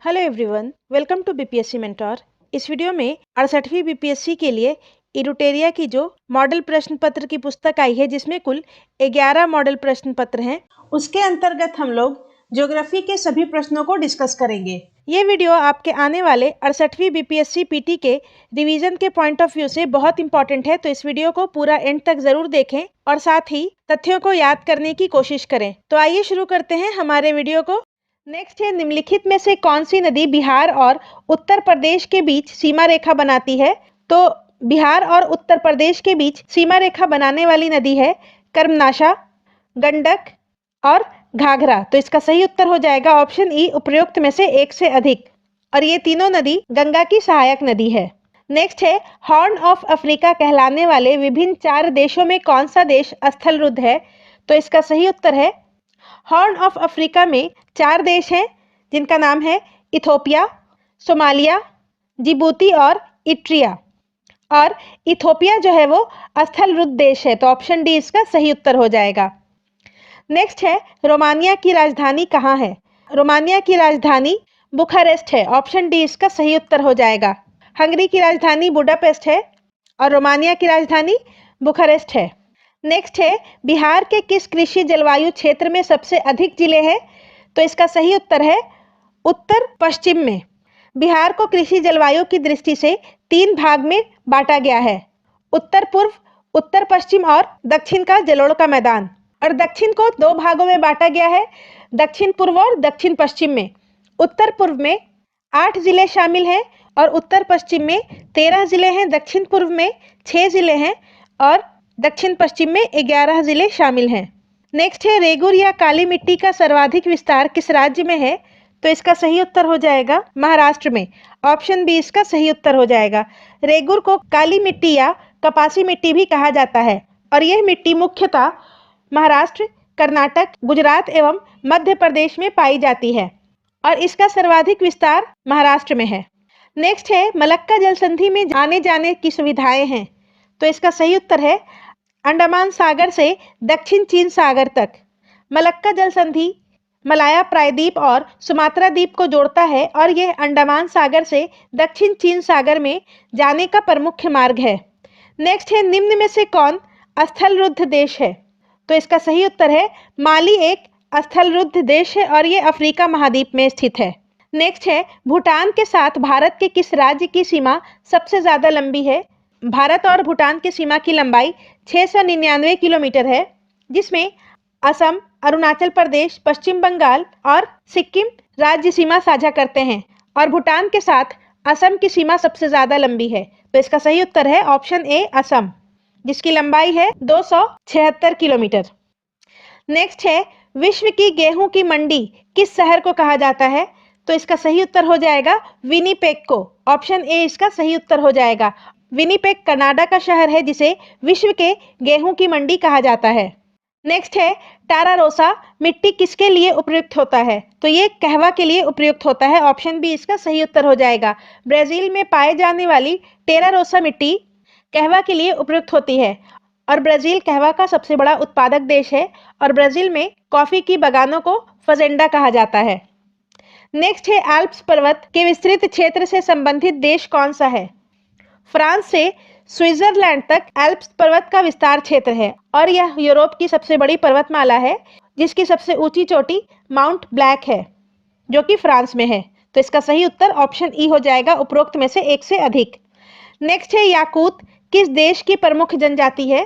Hello everyone, welcome to BPSC mentor. इस वीडियो में 68वीं बीपीएससी के लिए इरुटेरिया की जो मॉडल प्रश्न पत्र की पुस्तक आई है, जिसमें कुल 11 मॉडल प्रश्न पत्र हैं, उसके अंतर्गत हम लोग ज्योग्राफी के सभी प्रश्नों को डिस्कस करेंगे। ये वीडियो आपके आने वाले 68वीं बीपीएससी पीटी के रिवीजन के पॉइंट ऑफ व्यू से बहुत इंपॉर्टेंट है, तो इस वीडियो को पूरा एंड तक जरूर देखें और साथ ही तथ्यों को याद करने की कोशिश करें। तो आइए शुरू करते हैं हमारे वीडियो को। नेक्स्ट है, निम्नलिखित में से कौन सी नदी बिहार और उत्तर प्रदेश के बीच सीमा रेखा बनाती है? तो बिहार और उत्तर प्रदेश के बीच सीमा रेखा बनाने वाली नदी है कर्मनाशा, गंडक और घाघरा। तो इसका सही उत्तर हो जाएगा ऑप्शन ई, उपरोक्त में से एक से अधिक। और ये तीनों नदी गंगा की सहायक नदी है। नेक्स्ट है, हॉर्न ऑफ अफ्रीका कहलाने वाले विभिन्न 4 देशों में कौन सा देश स्थलरुद्ध है? तो इसका सही उत्तर है, हॉर्न ऑफ अफ्रीका में 4 देश हैं, जिनका नाम है इथोपिया, सोमालिया, जिबूती और इट्रिया। और इथोपिया जो है वो स्थलरुद्ध देश है, तो ऑप्शन डी इसका सही उत्तर हो जाएगा। नेक्स्ट है, रोमानिया की राजधानी कहाँ है? रोमानिया की राजधानी बुखारेस्ट है, ऑप्शन डी इसका सही उत्तर हो जाएगा। हंगरी की राजधानी बुडापेस्ट है और रोमानिया की राजधानी बुखारेस्ट है। नेक्स्ट है, बिहार के किस कृषि जलवायु क्षेत्र में सबसे अधिक जिले हैं? तो इसका सही उत्तर है उत्तर पश्चिम में। बिहार को कृषि जलवायु की दृष्टि से 3 भाग में बांटा गया है, उत्तर पूर्व, उत्तर पश्चिम और दक्षिण का जलोढ़ का मैदान। और दक्षिण को 2 भागों में बांटा गया है, दक्षिण पूर्व और दक्षिण पश्चिम में। उत्तर पूर्व में 8 जिले शामिल हैं और उत्तर पश्चिम में 13 जिले हैं, दक्षिण पूर्व में 6 जिले हैं और दक्षिण पश्चिम में 11 जिले शामिल हैं। नेक्स्ट है, रेगुर या काली मिट्टी का सर्वाधिक विस्तार किस राज्य में है? तो इसका सही उत्तर हो जाएगा महाराष्ट्र में, ऑप्शन बी इसका सही उत्तर हो जाएगा। रेगुर को काली मिट्टी या कपासी मिट्टी भी कहा जाता है और यह मिट्टी मुख्यतः महाराष्ट्र, कर्नाटक, गुजरात एवं मध्य प्रदेश में पाई जाती है और इसका सर्वाधिक विस्तार महाराष्ट्र में है। नेक्स्ट है, मलक्का जल संधि में आने जाने की सुविधाएं हैं, तो इसका सही उत्तर है अंडमान सागर से दक्षिण चीन सागर तक। मलक्का जल संधि मलाया प्रायद्वीप और सुमात्रा द्वीप को जोड़ता है और यह अंडमान सागर से दक्षिण चीन सागर में जाने का प्रमुख मार्ग है। नेक्स्ट है, निम्न में से कौन स्थलरुद्ध देश है? तो इसका सही उत्तर है माली एक स्थलरुद्ध देश है और यह अफ्रीका महाद्वीप में स्थित है। नेक्स्ट है, भूटान के साथ भारत के किस राज्य की सीमा सबसे ज्यादा लंबी है? भारत और भूटान की सीमा की लंबाई 699 किलोमीटर है, जिसमें असम, अरुणाचल प्रदेश, पश्चिम बंगाल और सिक्किम राज्य सीमा साझा करते हैं और भूटान के साथ असम की सीमा सबसे ज्यादा लंबी है। तो इसका सही उत्तर है ऑप्शन ए, असम, जिसकी लंबाई है 276 किलोमीटर। नेक्स्ट है, विश्व की गेहूं की मंडी किस शहर को कहा जाता है? तो इसका सही उत्तर हो जाएगा विनिपेग को, ऑप्शन ए इसका सही उत्तर हो जाएगा। विनिपेग कनाडा का शहर है, जिसे विश्व के गेहूं की मंडी कहा जाता है। नेक्स्ट है, टारा रोसा मिट्टी किसके लिए उपयुक्त होता है? तो ये कहवा के लिए उपयुक्त होता है, ऑप्शन बी इसका सही उत्तर हो जाएगा। ब्राजील में पाए जाने वाली टेरा रोसा मिट्टी कहवा के लिए उपयुक्त होती है और ब्राजील कहवा का सबसे बड़ा उत्पादक देश है और ब्राजील में कॉफी की बागानों को फजेंडा कहा जाता है। नेक्स्ट है, एल्प्स पर्वत के विस्तृत क्षेत्र से संबंधित देश कौन सा है? फ्रांस से स्विट्जरलैंड तक एल्प्स पर्वत का विस्तार क्षेत्र है और यह यूरोप की सबसे बड़ी पर्वतमाला है, जिसकी सबसे ऊंची चोटी माउंट ब्लैक है, जो कि फ्रांस में है। तो इसका सही उत्तर ऑप्शन ई हो जाएगा, उपरोक्त में से एक से अधिक। नेक्स्ट है, याकूत किस देश की प्रमुख जनजाति है?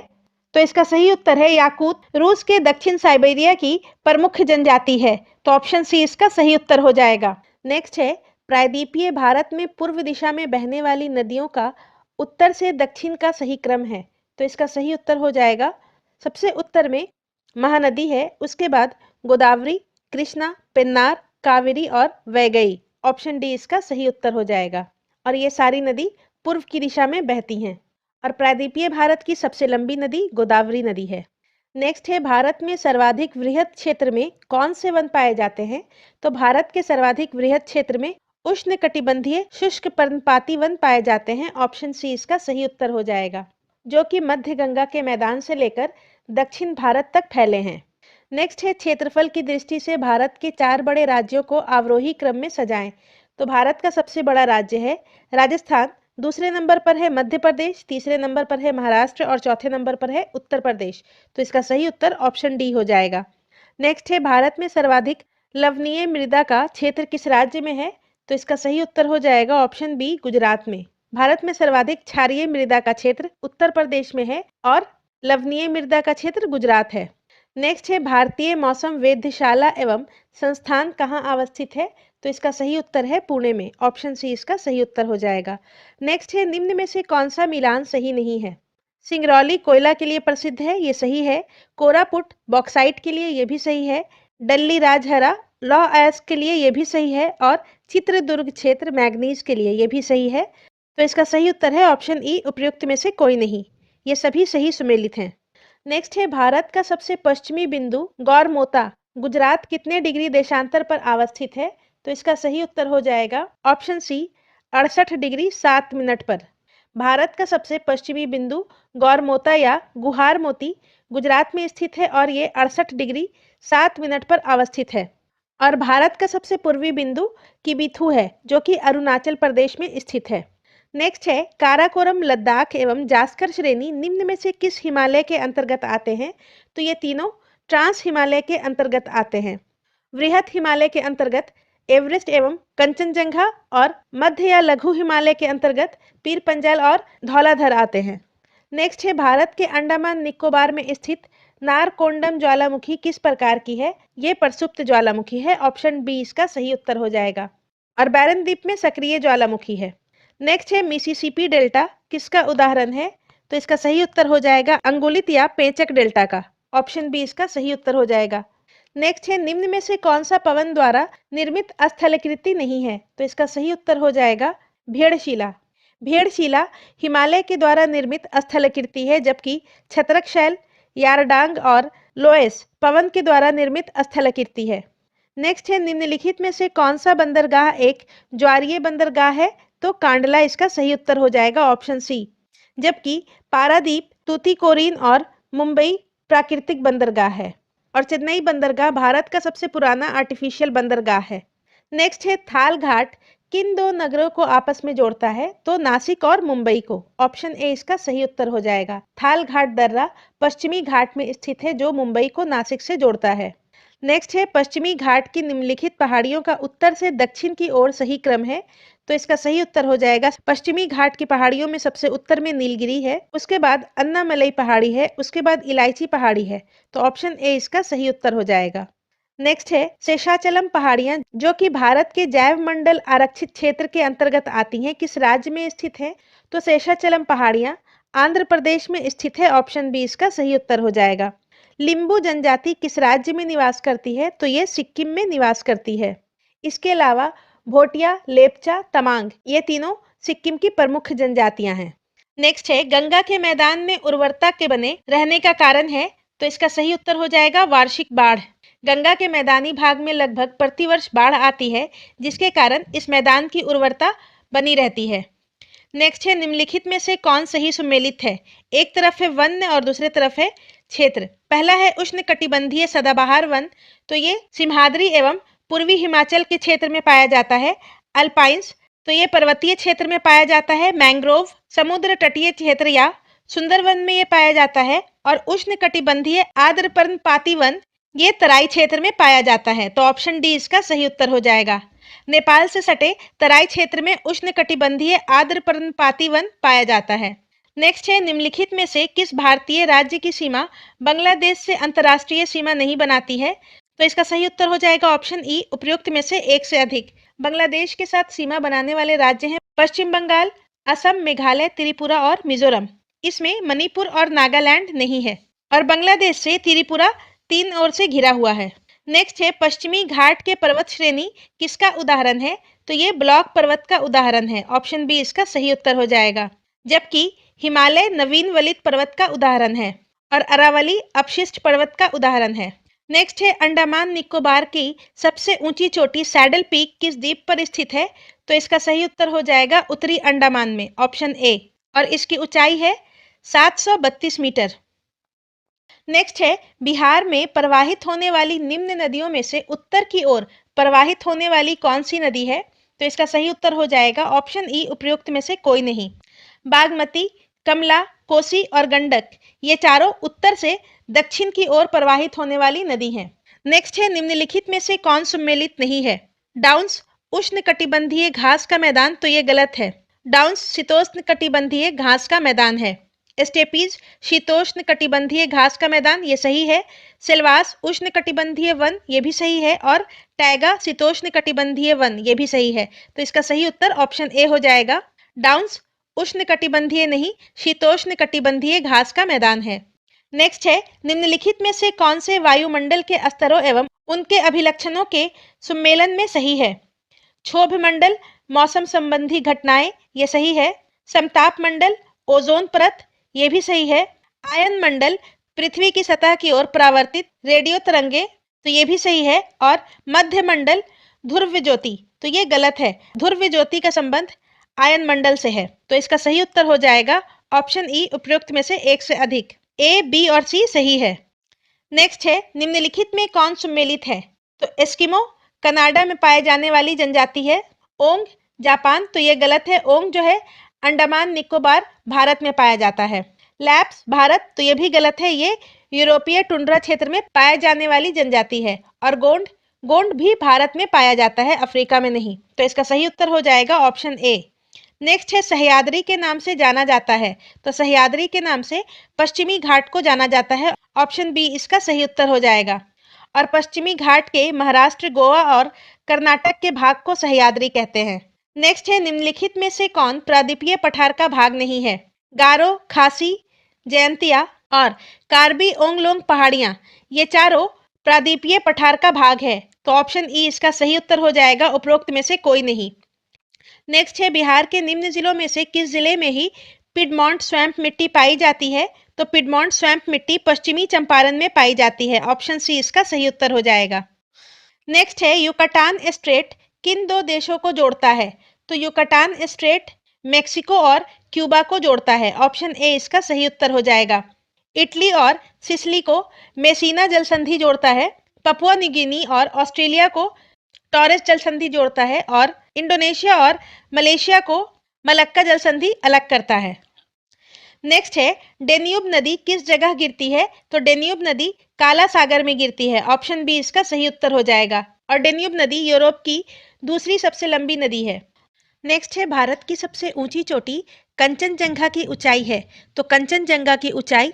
तो इसका सही उत्तर है याकूत रूस के दक्षिण साइबेरिया की प्रमुख जनजाति है, तो ऑप्शन सी इसका सही उत्तर हो जाएगा। नेक्स्ट है, प्रायद्वीपीय भारत में पूर्व दिशा में बहने वाली नदियों का उत्तर से दक्षिण का सही क्रम है, तो इसका सही उत्तर हो जाएगा, सबसे उत्तर में महानदी है, उसके बाद गोदावरी, कृष्णा, पेन्नार, कावेरी और वैगई। ऑप्शन डी इसका सही उत्तर हो जाएगा और ये सारी नदी पूर्व की दिशा में बहती हैं और प्रायद्वीपीय भारत की सबसे लंबी नदी गोदावरी नदी है। नेक्स्ट है, भारत में सर्वाधिक वृहद क्षेत्र में कौन से वन पाए जाते हैं? तो भारत के सर्वाधिक वृहद क्षेत्र में उष्णकटिबंधीय शुष्क पर्णपाती वन पाए जाते हैं, ऑप्शन सी इसका सही उत्तर हो जाएगा, जो कि मध्य गंगा के मैदान से लेकर दक्षिण भारत तक फैले हैं। नेक्स्ट है, क्षेत्रफल की दृष्टि से भारत के 4 बड़े राज्यों को अवरोही क्रम में सजाएं। तो भारत का सबसे बड़ा राज्य है राजस्थान, दूसरे नंबर पर है मध्य प्रदेश, तीसरे नंबर पर है महाराष्ट्र और चौथे नंबर पर है उत्तर प्रदेश। तो इसका सही उत्तर ऑप्शन डी हो जाएगा। नेक्स्ट है भारत में सर्वाधिक लवणीय मृदा का क्षेत्र किस राज्य में है? तो इसका सही उत्तर हो जाएगा ऑप्शन बी गुजरात में। भारत में सर्वाधिक क्षारीय मृदा का क्षेत्र उत्तर प्रदेश में है और लवणीय मृदा का क्षेत्र गुजरात है। नेक्स्ट है भारतीय मौसम वेधशाला एवं संस्थान कहाँ अवस्थित है? तो इसका सही उत्तर है पुणे में। ऑप्शन सी इसका सही उत्तर हो जाएगा। नेक्स्ट है निम्न में से कौन सा मिलान सही नहीं है? सिंगरौली कोयला के लिए प्रसिद्ध है, ये सही है। कोरापुट बॉक्साइट के लिए, ये भी सही है। डल्ली राजहरा लौह अयस्क के लिए, ये भी सही है। और चित्रदुर्ग क्षेत्र मैग्नीज के लिए, ये भी सही है। तो इसका सही उत्तर है ऑप्शन ई उपयुक्त में से कोई नहीं। ये सभी सही सुमेलित हैं। नेक्स्ट है भारत का सबसे पश्चिमी बिंदु गौरमोता गुजरात कितने डिग्री देशांतर पर अवस्थित है? तो इसका सही उत्तर हो जाएगा ऑप्शन सी 68 डिग्री 7 मिनट पर। भारत का सबसे पश्चिमी बिंदु गौरमोता या गुहार मोती गुजरात में स्थित है और ये 68 डिग्री 7 मिनट पर अवस्थित है। और भारत का सबसे पूर्वी बिंदु किबिथु है जो कि अरुणाचल प्रदेश में स्थित है। नेक्स्ट है काराकोरम लद्दाख एवं जास्कर श्रेणी निम्न में से किस हिमालय के अंतर्गत आते हैं? तो ये तीनों ट्रांस हिमालय के अंतर्गत आते हैं। वृहत हिमालय के अंतर्गत एवरेस्ट एवं कंचनजंगा और मध्य या लघु हिमालय के अंतर्गत पीर पंजाल और धौलाधर आते हैं। नेक्स्ट है भारत के अंडमान निकोबार में स्थित नारकोंडम ज्वालामुखी किस प्रकार की है? ये प्रसुप्त ज्वालामुखी है। ऑप्शन बी इसका सही उत्तर हो जाएगा। और बैरन द्वीप में सक्रिय ज्वालामुखी है। नेक्स्ट है मिसिसिपी डेल्टा किसका उदाहरण है? तो इसका सही उत्तर हो जाएगा अंगुलित या पेंचक डेल्टा का। ऑप्शन बी इसका सही उत्तर हो जाएगा। नेक्स्ट है निम्न में से कौन सा पवन द्वारा निर्मित स्थलाकृति नहीं है? तो इसका सही उत्तर हो जाएगा भेड़शिला। भेड़शिला हिमालय के द्वारा निर्मित स्थलाकृति है, जबकि छत्रकशैल, यारडांग और लोएस पवन के द्वारा निर्मित स्थलाकृति है। नेक्स्ट है निम्नलिखित में से कौन सा बंदरगाह एक ज्वारीय बंदरगाह है? तो कांडला इसका सही उत्तर हो जाएगा ऑप्शन सी। जबकि पारादीप, तूतीकोरिन और मुंबई प्राकृतिक बंदरगाह है। और चेन्नई बंदरगाह भारत का सबसे पुराना आर्टिफिशियल बंदरगाह है। नेक्स्ट है थाल घाट किन दो नगरों को आपस में जोड़ता है? तो नासिक और मुंबई को। ऑप्शन ए इसका सही उत्तर हो जाएगा। थाल घाट दर्रा पश्चिमी घाट में स्थित है जो मुंबई को नासिक से जोड़ता है। नेक्स्ट है पश्चिमी घाट की निम्नलिखित पहाड़ियों का उत्तर से दक्षिण की ओर सही क्रम है? तो इसका सही उत्तर हो जाएगा पश्चिमी घाट की पहाड़ियों में सबसे उत्तर में नीलगिरी है, उसके बाद अन्नामलई पहाड़ी है, उसके बाद इलायची पहाड़ी है। तो ऑप्शन ए इसका सही उत्तर हो जाएगा। नेक्स्ट है शेषाचलम पहाड़ियां जो कि भारत के जैव मंडल आरक्षित क्षेत्र के अंतर्गत आती हैं किस राज्य में स्थित है? तो शेषाचलम पहाड़ियां आंध्र प्रदेश में स्थित है। ऑप्शन बी इसका सही उत्तर हो जाएगा। लिम्बू जनजाति किस राज्य में निवास करती है? तो ये सिक्किम में निवास करती है। इसके अलावा भोटिया, लेपचा, तमांग ये तीनों सिक्किम की प्रमुख जनजातियां हैं। नेक्स्ट है गंगा के मैदान में उर्वरता के बने रहने का कारण है? तो इसका सही उत्तर हो जाएगा वार्षिक बाढ़। गंगा के मैदानी भाग में लगभग प्रतिवर्ष बाढ़ आती है जिसके कारण इस मैदान की उर्वरता बनी रहती है। नेक्स्ट है निम्नलिखित में से कौन सही सुमेलित है? एक तरफ है वन और दूसरे तरफ है क्षेत्र। पहला है उष्णकटिबंधीय सदाबहार वन, तो ये सिमहाद्री एवं पूर्वी हिमाचल के क्षेत्र में पाया जाता है। अल्पाइंस, तो ये पर्वतीय क्षेत्र में पाया जाता है। मैंग्रोव समुद्र तटीय क्षेत्र या सुंदरवन में ये पाया जाता है। और उष्णकटिबंधीय आर्द्रपर्णपाती वन ये तराई क्षेत्र में पाया जाता है। तो ऑप्शन डी इसका सही उत्तर हो जाएगा। नेपाल से सटे तराई क्षेत्र में उष्णकटिबंधीय आर्द्रपर्णपाती वन पाया जाता है। नेक्स्ट है निम्नलिखित में से किस भारतीय राज्य की सीमा बांग्लादेश से अंतर्राष्ट्रीय सीमा नहीं बनाती है? तो इसका सही उत्तर हो जाएगा ऑप्शन ई उपयुक्त में से एक से अधिक। बांग्लादेश के साथ सीमा बनाने वाले राज्य हैं पश्चिम बंगाल, असम, मेघालय, त्रिपुरा और मिजोरम। इसमें मणिपुर और नागालैंड नहीं है। और बांग्लादेश से त्रिपुरा 3 ओर से घिरा हुआ है। नेक्स्ट है पश्चिमी घाट के पर्वत श्रेणी किसका उदाहरण है? तो ये ब्लॉक पर्वत का उदाहरण है। ऑप्शन बी इसका सही उत्तर हो जाएगा। जबकि हिमालय नवीन वलित पर्वत का उदाहरण है और अरावली अपशिष्ट पर्वत का उदाहरण है। नेक्स्ट है अंडमान निकोबार की सबसे ऊंची चोटी सैडल पीक किस द्वीप पर स्थित है? तो इसका सही उत्तर हो जाएगा उत्तरी अंडमान में। Option A. और इसकी ऊंचाई है 732 मीटर। नेक्स्ट है बिहार में प्रवाहित होने वाली निम्न नदियों में से उत्तर की ओर प्रवाहित होने वाली कौन सी नदी है? तो इसका सही उत्तर हो जाएगा ऑप्शन ई, उपयुक्त में से कोई नहीं। बागमती, कमला, कोसी और गंडक ये चारों उत्तर से दक्षिण की ओर प्रवाहित होने वाली नदी हैं। नेक्स्ट है, निम्नलिखित में से कौन सम्मिलित नहीं है? डाउन्स उष्णकटिबंधीय घास का मैदान, तो ये गलत है। डाउन्स शीतोष्ण कटिबंधीय घास का मैदान है। स्टेपीज शीतोष्ण कटिबंधीय घास का मैदान, ये सही है। सिलवास उष्ण कटिबंधीय वन, ये भी सही है। और टैगा शीतोष्ण कटिबंधीय वन, ये भी सही है। तो इसका सही उत्तर ऑप्शन ए हो जाएगा। डाउन्स उष्ण कटिबंधीय नहीं, शीतोष्ण कटिबंधीय घास का मैदान है। नेक्स्ट है, निम्नलिखित में से कौन से वायुमंडल के स्तरों एवं उनके अभिलक्षणों के सम्मेलन में सही है? क्षोभ मंडल, मौसम संबंधी घटनाएं, ये सही है। समताप मंडल, ओजोन परत, ये भी सही है। आयन मंडल, पृथ्वी की सतह की ओर परावर्तित रेडियो तरंगे, तो ये भी सही है। और मध्य मंडल, ध्रुव ज्योति, तो ये गलत है। ध्रुव ज्योति का संबंध आयन मंडल से है। तो इसका सही उत्तर हो जाएगा ऑप्शन ई, उपयुक्त में से एक से अधिक। ए, बी और सी सही है। नेक्स्ट है, निम्नलिखित में कौन सम्मिलित है? तो एस्किमो कनाडा में पाए जाने वाली जनजाति है। ओंग जापान, तो ये गलत है। ओंग जो है अंडमान निकोबार भारत में पाया जाता है। लैप्स भारत, तो ये भी गलत है। ये यूरोपीय टुंड्रा क्षेत्र में पाए जाने वाली जनजाति है। और गोंड, गोंड भी भारत में पाया जाता है, अफ्रीका में नहीं। तो इसका सही उत्तर हो जाएगा ऑप्शन ए। नेक्स्ट है, सह्याद्री के नाम से जाना जाता है। तो सह्याद्री के नाम से पश्चिमी घाट को जाना जाता है। ऑप्शन बी इसका सही उत्तर हो जाएगा। और पश्चिमी घाट के महाराष्ट्र, गोवा और कर्नाटक के भाग को सह्याद्री कहते हैं। नेक्स्ट है, निम्नलिखित में से कौन प्रायद्वीपीय पठार का भाग नहीं है? गारो, खासी, जयंतिया और कार्बी ओंगलोंग पहाड़ियां, ये चारों प्रायद्वीपीय पठार का भाग है। तो ऑप्शन ई इसका सही उत्तर हो जाएगा, उपरोक्त में से कोई नहीं। नेक्स्ट है, बिहार के निम्न जिलों में से किस जिले में ही पिडमॉन्ट स्वैम्प मिट्टी पाई जाती है? तो पिडमॉन्ट स्वैम्प मिट्टी पश्चिमी चंपारण में पाई जाती है। ऑप्शन सी इसका सही उत्तर हो जाएगा। नेक्स्ट है, युकाटान स्ट्रेट किन दो देशों को जोड़ता है? तो युकाटान स्ट्रेट मेक्सिको और क्यूबा को जोड़ता है। ऑप्शन ए इसका सही उत्तर हो जाएगा। इटली और सिसिली को मेसीना जल संधि जोड़ता है। पपुआ न्यू गिनी और ऑस्ट्रेलिया को टॉरेस जल संधि जोड़ता है। और इंडोनेशिया और मलेशिया को मलक्का जल संधि अलग करता है। नेक्स्ट है, डेन्यूब नदी किस जगह गिरती है? तो डेन्यूब नदी काला सागर में गिरती है। ऑप्शन बी इसका सही उत्तर हो जाएगा। और डेन्यूब नदी यूरोप की दूसरी सबसे लंबी नदी है। नेक्स्ट है, भारत की सबसे ऊंची चोटी कंचनजंगा की ऊंचाई है। तो कंचनजंगा की ऊंचाई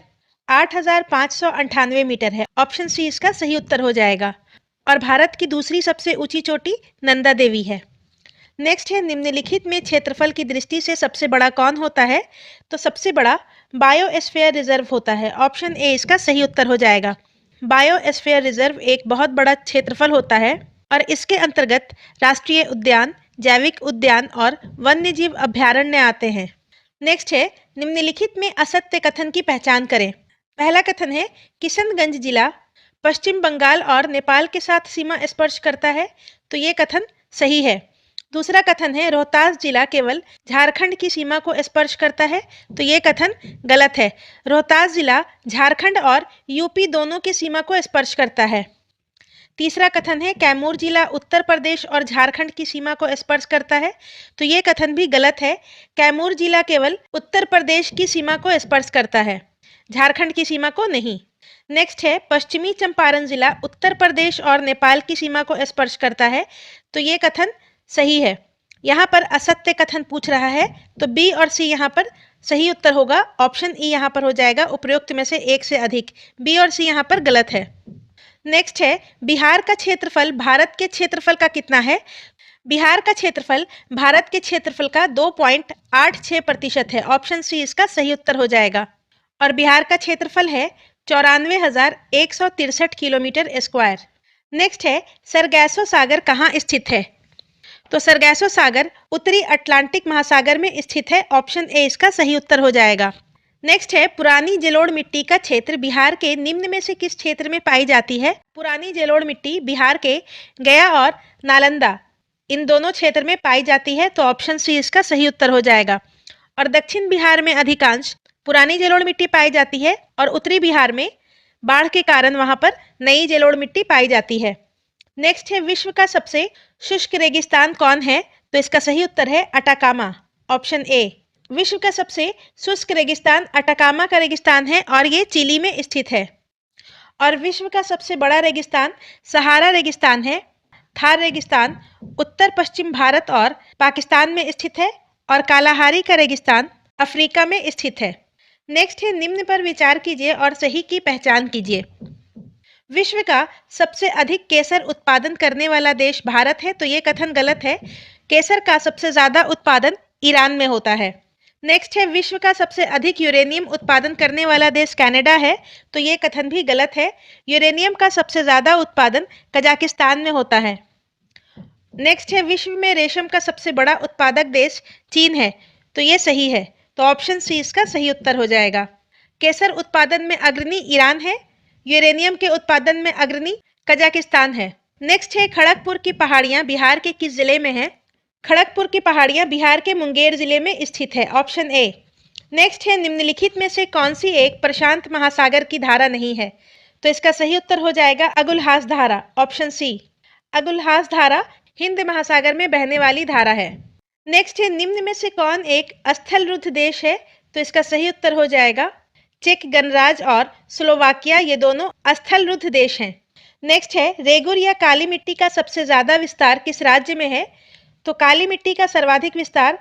8,598 मीटर है। ऑप्शन सी इसका सही उत्तर हो जाएगा। और भारत की दूसरी सबसे ऊंची चोटी नंदा देवी है। नेक्स्ट है, निम्नलिखित में क्षेत्रफल की दृष्टि से सबसे बड़ा कौन होता है? तो सबसे बड़ा बायोस्फीयर रिजर्व होता है। ऑप्शन ए इसका सही उत्तर हो जाएगा। बायोस्फीयर रिजर्व एक बहुत बड़ा क्षेत्रफल होता है और इसके अंतर्गत राष्ट्रीय उद्यान, जैविक उद्यान और वन्यजीव अभ्यारण्य आते हैं। नेक्स्ट है, निम्नलिखित में असत्य कथन की पहचान करें। पहला कथन है, किशनगंज जिला पश्चिम बंगाल और नेपाल के साथ सीमा स्पर्श करता है। तो ये कथन सही है। दूसरा कथन है, रोहतास जिला केवल झारखंड की सीमा को स्पर्श करता है। तो ये कथन गलत है। रोहतास जिला झारखंड और यूपी दोनों की सीमा को स्पर्श करता है। तीसरा कथन है, कैमूर जिला उत्तर प्रदेश और झारखंड की सीमा को स्पर्श करता है। तो ये कथन भी गलत है। कैमूर जिला केवल उत्तर प्रदेश की सीमा को स्पर्श करता है, झारखंड की सीमा को नहीं। नेक्स्ट है, पश्चिमी चंपारण जिला उत्तर प्रदेश और नेपाल की सीमा को स्पर्श करता है। तो ये कथन सही है। यहाँ पर असत्य कथन पूछ रहा है, तो बी और सी यहाँ पर सही उत्तर होगा। ऑप्शन ई यहाँ पर हो जाएगा, उपरोक्त में से एक से अधिक। बी और सी यहाँ पर गलत है। नेक्स्ट है, बिहार का क्षेत्रफल भारत के क्षेत्रफल का कितना है? बिहार का क्षेत्रफल भारत के क्षेत्रफल का 2.86% है। ऑप्शन सी इसका सही उत्तर हो जाएगा। और बिहार का क्षेत्रफल है 94,163 किलोमीटर स्क्वायर। नेक्स्ट है, सरगैसो सागर कहाँ स्थित है? तो सरगैसो सागर उत्तरी अटलांटिक महासागर में स्थित है। ऑप्शन ए इसका सही उत्तर हो जाएगा। नेक्स्ट है, पुरानी जलोढ़ मिट्टी का क्षेत्र बिहार के निम्न में से किस क्षेत्र में पाई जाती है? पुरानी जलोढ़ मिट्टी बिहार के गया और नालंदा इन दोनों क्षेत्र में पाई जाती है। तो ऑप्शन सी इसका सही उत्तर हो जाएगा। और दक्षिण बिहार में अधिकांश पुरानी जलोढ़ मिट्टी पाई जाती है और उत्तरी बिहार में बाढ़ के कारण वहां पर नई जलोढ़ मिट्टी पाई जाती है। नेक्स्ट है, विश्व का सबसे शुष्क रेगिस्तान कौन है? तो इसका सही उत्तर है अटाकामा, ऑप्शन ए। विश्व का सबसे शुष्क रेगिस्तान अटाकामा का रेगिस्तान है और ये चिली में स्थित है। और विश्व का सबसे बड़ा रेगिस्तान सहारा रेगिस्तान है। थार रेगिस्तान उत्तर पश्चिम भारत और पाकिस्तान में स्थित है और कालाहारी का रेगिस्तान अफ्रीका में स्थित है। नेक्स्ट है, निम्न पर विचार कीजिए और सही की पहचान कीजिए। विश्व का सबसे अधिक केसर उत्पादन करने वाला देश भारत है, तो ये कथन गलत है। केसर का सबसे ज्यादा उत्पादन ईरान में होता है। नेक्स्ट है, विश्व का सबसे अधिक यूरेनियम उत्पादन करने वाला देश कनाडा है, तो ये कथन भी गलत है। यूरेनियम का सबसे ज्यादा उत्पादन कजाकिस्तान में होता है। नेक्स्ट है, विश्व में रेशम का सबसे बड़ा उत्पादक देश चीन है, तो ये सही है। तो ऑप्शन सी इसका सही उत्तर हो जाएगा। केसर उत्पादन में अग्रणी ईरान है, यूरेनियम के उत्पादन में अग्रणी कजाकिस्तान है। नेक्स्ट है, खड़गपुर की पहाड़ियां बिहार के किस जिले में है? खड़गपुर की पहाड़ियां बिहार के मुंगेर जिले में स्थित है, ऑप्शन ए। नेक्स्ट है, निम्नलिखित में से कौन सी एक प्रशांत महासागर की धारा नहीं है? तो इसका सही उत्तर हो जाएगा अगुलहास धारा, ऑप्शन सी। अगुलहास धारा हिंद महासागर में बहने वाली धारा है। नेक्स्ट है, निम्न में से कौन एक स्थलरुद्ध देश है? तो इसका सही उत्तर हो जाएगा चेक गणराज्य और स्लोवाकिया, ये दोनों स्थलरुद्ध देश हैं। नेक्स्ट है, रेगुर या काली मिट्टी का सबसे ज्यादा विस्तार किस राज्य में है? तो काली मिट्टी का सर्वाधिक विस्तार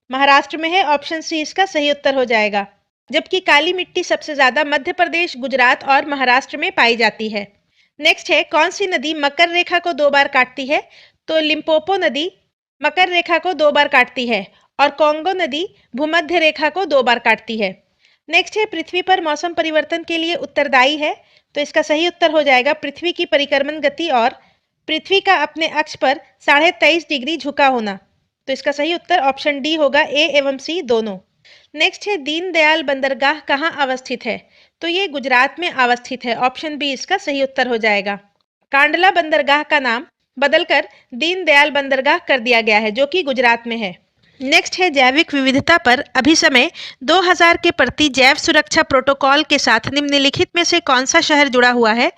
महाराष्ट्र में है, ऑप्शन सी इसका सही उत्तर हो जाएगा। जबकि काली मिट्टी सबसे ज्यादा मध्य प्रदेश, गुजरात और महाराष्ट्र में पाई जाती है। नेक्स्ट है, कौन सी नदी मकर रेखा को 2 बार काटती है? तो लिम्पोपो नदी मकर रेखा को 2 बार काटती है और कांगो नदी भूमध्य रेखा को 2 बार काटती है। नेक्स्ट है, पृथ्वी पर मौसम परिवर्तन के लिए उत्तरदायी है, तो इसका सही उत्तर हो जाएगा पृथ्वी की परिक्रमण गति और पृथ्वी का अपने अक्ष पर 23.5 डिग्री झुका होना। तो इसका सही उत्तर ऑप्शन डी होगा, ए एवं सी दोनों। नेक्स्ट है, दीनदयाल बंदरगाह कहाँ अवस्थित है? तो ये गुजरात में अवस्थित है, ऑप्शन बी इसका सही उत्तर हो जाएगा। कांडला बंदरगाह का नाम बदलकर दीनदयाल बंदरगाह कर दिया गया है, जो कि गुजरात में है। नेक्स्ट है, जैविक विविधता पर अभिसमय 2000 के प्रति जैव सुरक्षा प्रोटोकॉल के साथ निम्नलिखित में से कौन सा शहर जुड़ा हुआ है?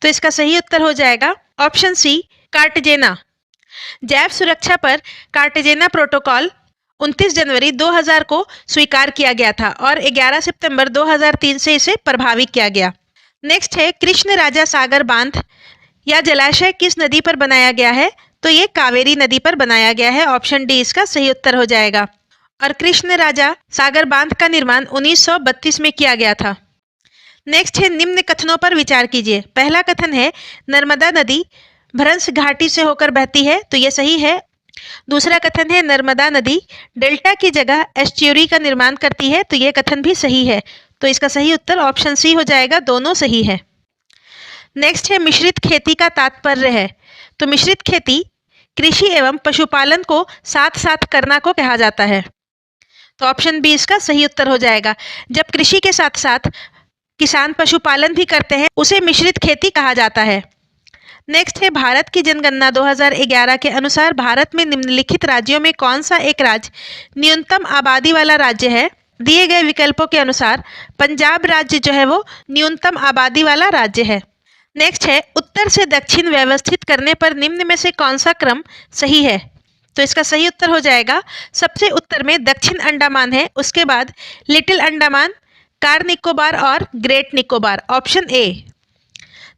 तो इसका सही उत्तर हो जाएगा ऑप्शन सी, कार्टजेना। जैव सुरक्षा पर कार्टजेना प्रोटोकॉल 29 जनवरी 2000 को स्वीकार किया गया था और 11 सितंबर 2003 से इसे प्रभावी किया गया। नेक्स्ट है, कृष्ण राजा सागर बांध या जलाशय किस नदी पर बनाया गया है? तो ये कावेरी नदी पर बनाया गया है, ऑप्शन डी इसका सही उत्तर हो जाएगा। और कृष्ण राजा सागर बांध का निर्माण 1932 में किया गया था। नेक्स्ट है, निम्न कथनों पर विचार कीजिए। पहला कथन है, नर्मदा नदी भ्रंश घाटी से होकर बहती है, तो ये सही है। दूसरा कथन है, नर्मदा नदी डेल्टा की जगह एस्च्यूरी का निर्माण करती है, तो ये कथन भी सही है। तो इसका सही उत्तर ऑप्शन सी हो जाएगा, दोनों सही है। नेक्स्ट है, मिश्रित खेती का तात्पर्य है। तो मिश्रित खेती कृषि एवं पशुपालन को साथ साथ करना को कहा जाता है, तो ऑप्शन बी इसका सही उत्तर हो जाएगा। जब कृषि के साथ साथ किसान पशुपालन भी करते हैं, उसे मिश्रित खेती कहा जाता है। नेक्स्ट है, भारत की जनगणना 2011 के अनुसार भारत में निम्नलिखित राज्यों में कौन सा एक राज्य न्यूनतम आबादी वाला राज्य है? दिए गए विकल्पों के अनुसार पंजाब राज्य जो है वो न्यूनतम आबादी वाला राज्य है। नेक्स्ट है, उत्तर से दक्षिण व्यवस्थित करने पर निम्न में से कौन सा क्रम सही है? तो इसका सही उत्तर हो जाएगा, सबसे उत्तर में दक्षिण अंडमान है, उसके बाद लिटिल अंडमान, कार निकोबार और great Nicobar, option A.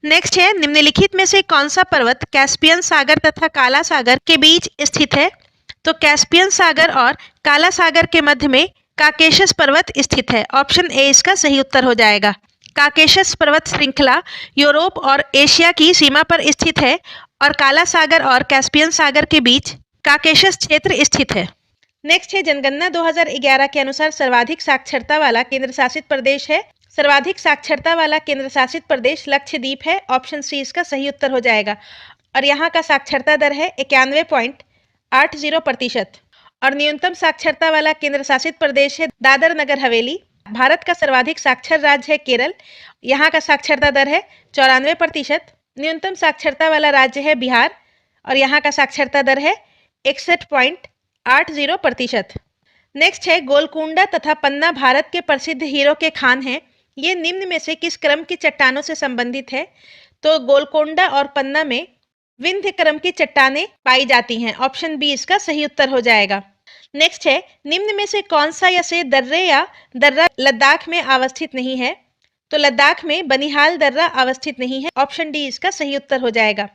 Next है, निम्नलिखित में से कौन सा पर्वत कैस्पियन सागर तथा काला सागर के बीच स्थित है? तो कैस्पियन सागर और काला सागर के मध्य में काकेशस पर्वत स्थित है, ऑप्शन ए इसका सही उत्तर हो जाएगा। काकेशस पर्वत श्रृंखला यूरोप और एशिया की सीमा पर स्थित है और काला सागर और कैस्पियन सागर के बीच काकेशस क्षेत्र स्थित है। नेक्स्ट है, जनगणना 2011 के अनुसार सर्वाधिक साक्षरता वाला केंद्र शासित प्रदेश है। सर्वाधिक साक्षरता वाला केंद्र शासित प्रदेश लक्षद्वीप है, ऑप्शन सी इसका सही उत्तर हो जाएगा। और यहाँ का साक्षरता दर है 91.80%। और न्यूनतम साक्षरता वाला केंद्र शासित प्रदेश है दादर नगर हवेली। भारत का सर्वाधिक साक्षर राज्य है केरल, यहाँ का साक्षरता दर है 94%। न्यूनतम साक्षरता वाला राज्य है बिहार और यहाँ का साक्षरता दर है 61.80%। नेक्स्ट है, गोलकुंडा तथा पन्ना भारत के प्रसिद्ध हीरो के खान हैं। ये निम्न में से किस क्रम की चट्टानों से संबंधित है? तो गोलकोंडा और पन्ना में विंध्य क्रम की चट्टानें पाई जाती हैं। ऑप्शन बी इसका सही उत्तर हो जाएगा। नेक्स्ट है, निम्न में से कौन सा या दर्रा लद्दाख में अवस्थित नहीं है? तो लद्दाख में बनिहाल दर्रा अवस्थित नहीं है। ऑप्शन डी इसका सही उत्तर हो जाएगा।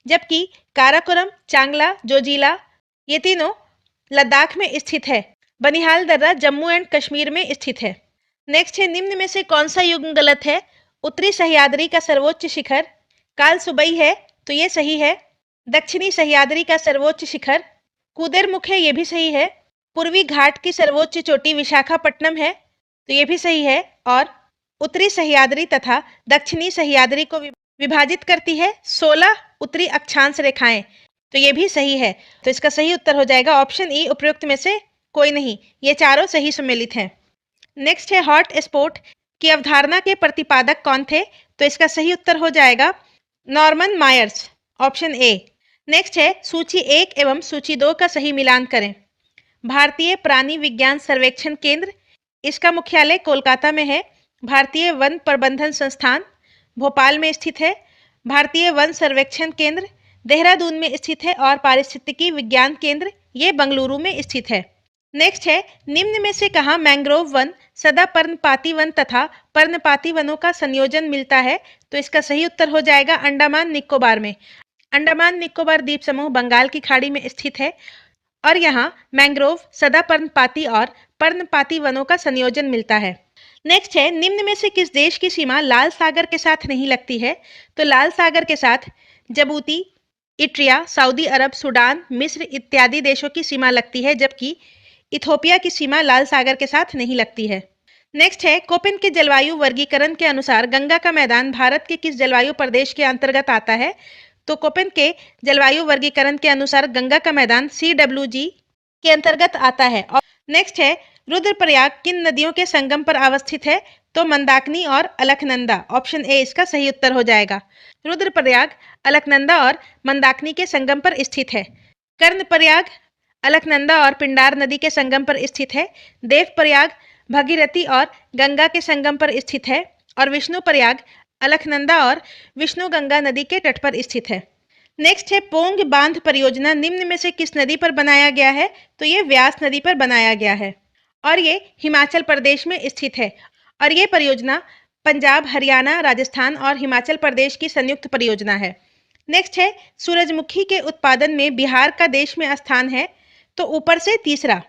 जबकि काराकोरम, चांगला, जोजिला ये तीनों लद्दाख में स्थित है। बनिहाल दर्रा जम्मू एंड कश्मीर में स्थित है। नेक्स्ट है, निम्न में से कौन सा युग्म गलत है? उत्तरी सह्याद्री का सर्वोच्च शिखर कालसुबई है, तो ये सही है। दक्षिणी सह्याद्री का सर्वोच्च शिखर कुदेरमुख है, ये भी सही है। पूर्वी घाट की सर्वोच्च चोटी विशाखापट्टनम है, तो ये भी सही है। और उत्तरी सह्याद्री तथा दक्षिणी सह्याद्री को विभाजित करती है 16 उत्तरी अक्षांश रेखाएं, तो ये भी सही है। तो इसका सही उत्तर हो जाएगा ऑप्शन ई, उपयुक्त में से कोई नहीं। ये चारों सही सम्मिलित हैं। नेक्स्ट है, हॉट स्पॉट की अवधारणा के प्रतिपादक कौन थे? तो इसका सही उत्तर हो जाएगा Norman Myers, option A. Next है, सूची 1 एवं सूची 2 का सही मिलान करें। भारतीय प्राणी विज्ञान सर्वेक्षण केंद्र, इसका मुख्यालय कोलकाता में है। भारतीय वन प्रबंधन संस्थान भोपाल में स्थित है। भारतीय वन सर्वेक्षण केंद्र देहरादून में स्थित है। और पारिस्थितिकी विज्ञान केंद्र ये बंगलुरु में स्थित है। नेक्स्ट है, निम्न में से कहाँ मैंग्रोव वन, सदा पर्णपाती वन तथा पर्णपाती वनों का संयोजन मिलता है? तो इसका सही उत्तर हो जाएगा अंडमान निकोबार में। अंडमान निकोबार द्वीप समूह बंगाल की खाड़ी में स्थित है और यहाँ मैंग्रोव, सदा पर्णपाती और पर्णपाती वनों का संयोजन मिलता है। नेक्स्ट है, निम्न में से किस देश की सीमा लाल सागर के साथ नहीं लगती है? तो लाल सागर के साथ जबूती, इट्रिया, सऊदी अरब, सूडान, मिस्र इत्यादि देशों की सीमा लगती है, जबकि इथोपिया की सीमा लाल सागर के साथ नहीं लगती है। नेक्स्ट है, कोपेन के जलवायु वर्गीकरण के अनुसार गंगा का मैदान भारत के किस जलवायु प्रदेश के अंतर्गत आता है? तो कोपेन के जलवायु वर्गीकरण के अनुसार गंगा का मैदान CWG के अंतर्गत आता है। और नेक्स्ट है, रुद्रप्रयाग किन नदियों के संगम पर अवस्थित है? तो मंदाकिनी और अलकनंदा, ऑप्शन ए इसका सही उत्तर हो जाएगा। रुद्रप्रयाग अलकनंदा और मंदाकिनी के संगम पर स्थित है। कर्णप्रयाग अलकनंदा और पिंडार नदी के संगम पर स्थित है। देवप्रयाग भगीरथी और गंगा के संगम पर स्थित है। और विष्णुप्रयाग अलकनंदा और विष्णु गंगा नदी के तट पर स्थित है। नेक्स्ट है, पोंग बांध परियोजना निम्न में से किस नदी पर बनाया गया है? तो ये व्यास नदी पर बनाया गया है और ये हिमाचल प्रदेश में स्थित है। और ये परियोजना पंजाब, हरियाणा, राजस्थान और हिमाचल प्रदेश की संयुक्त परियोजना है। नेक्स्ट है, सूरजमुखी के उत्पादन में बिहार का देश में स्थान है? तो ऊपर से तीसरा।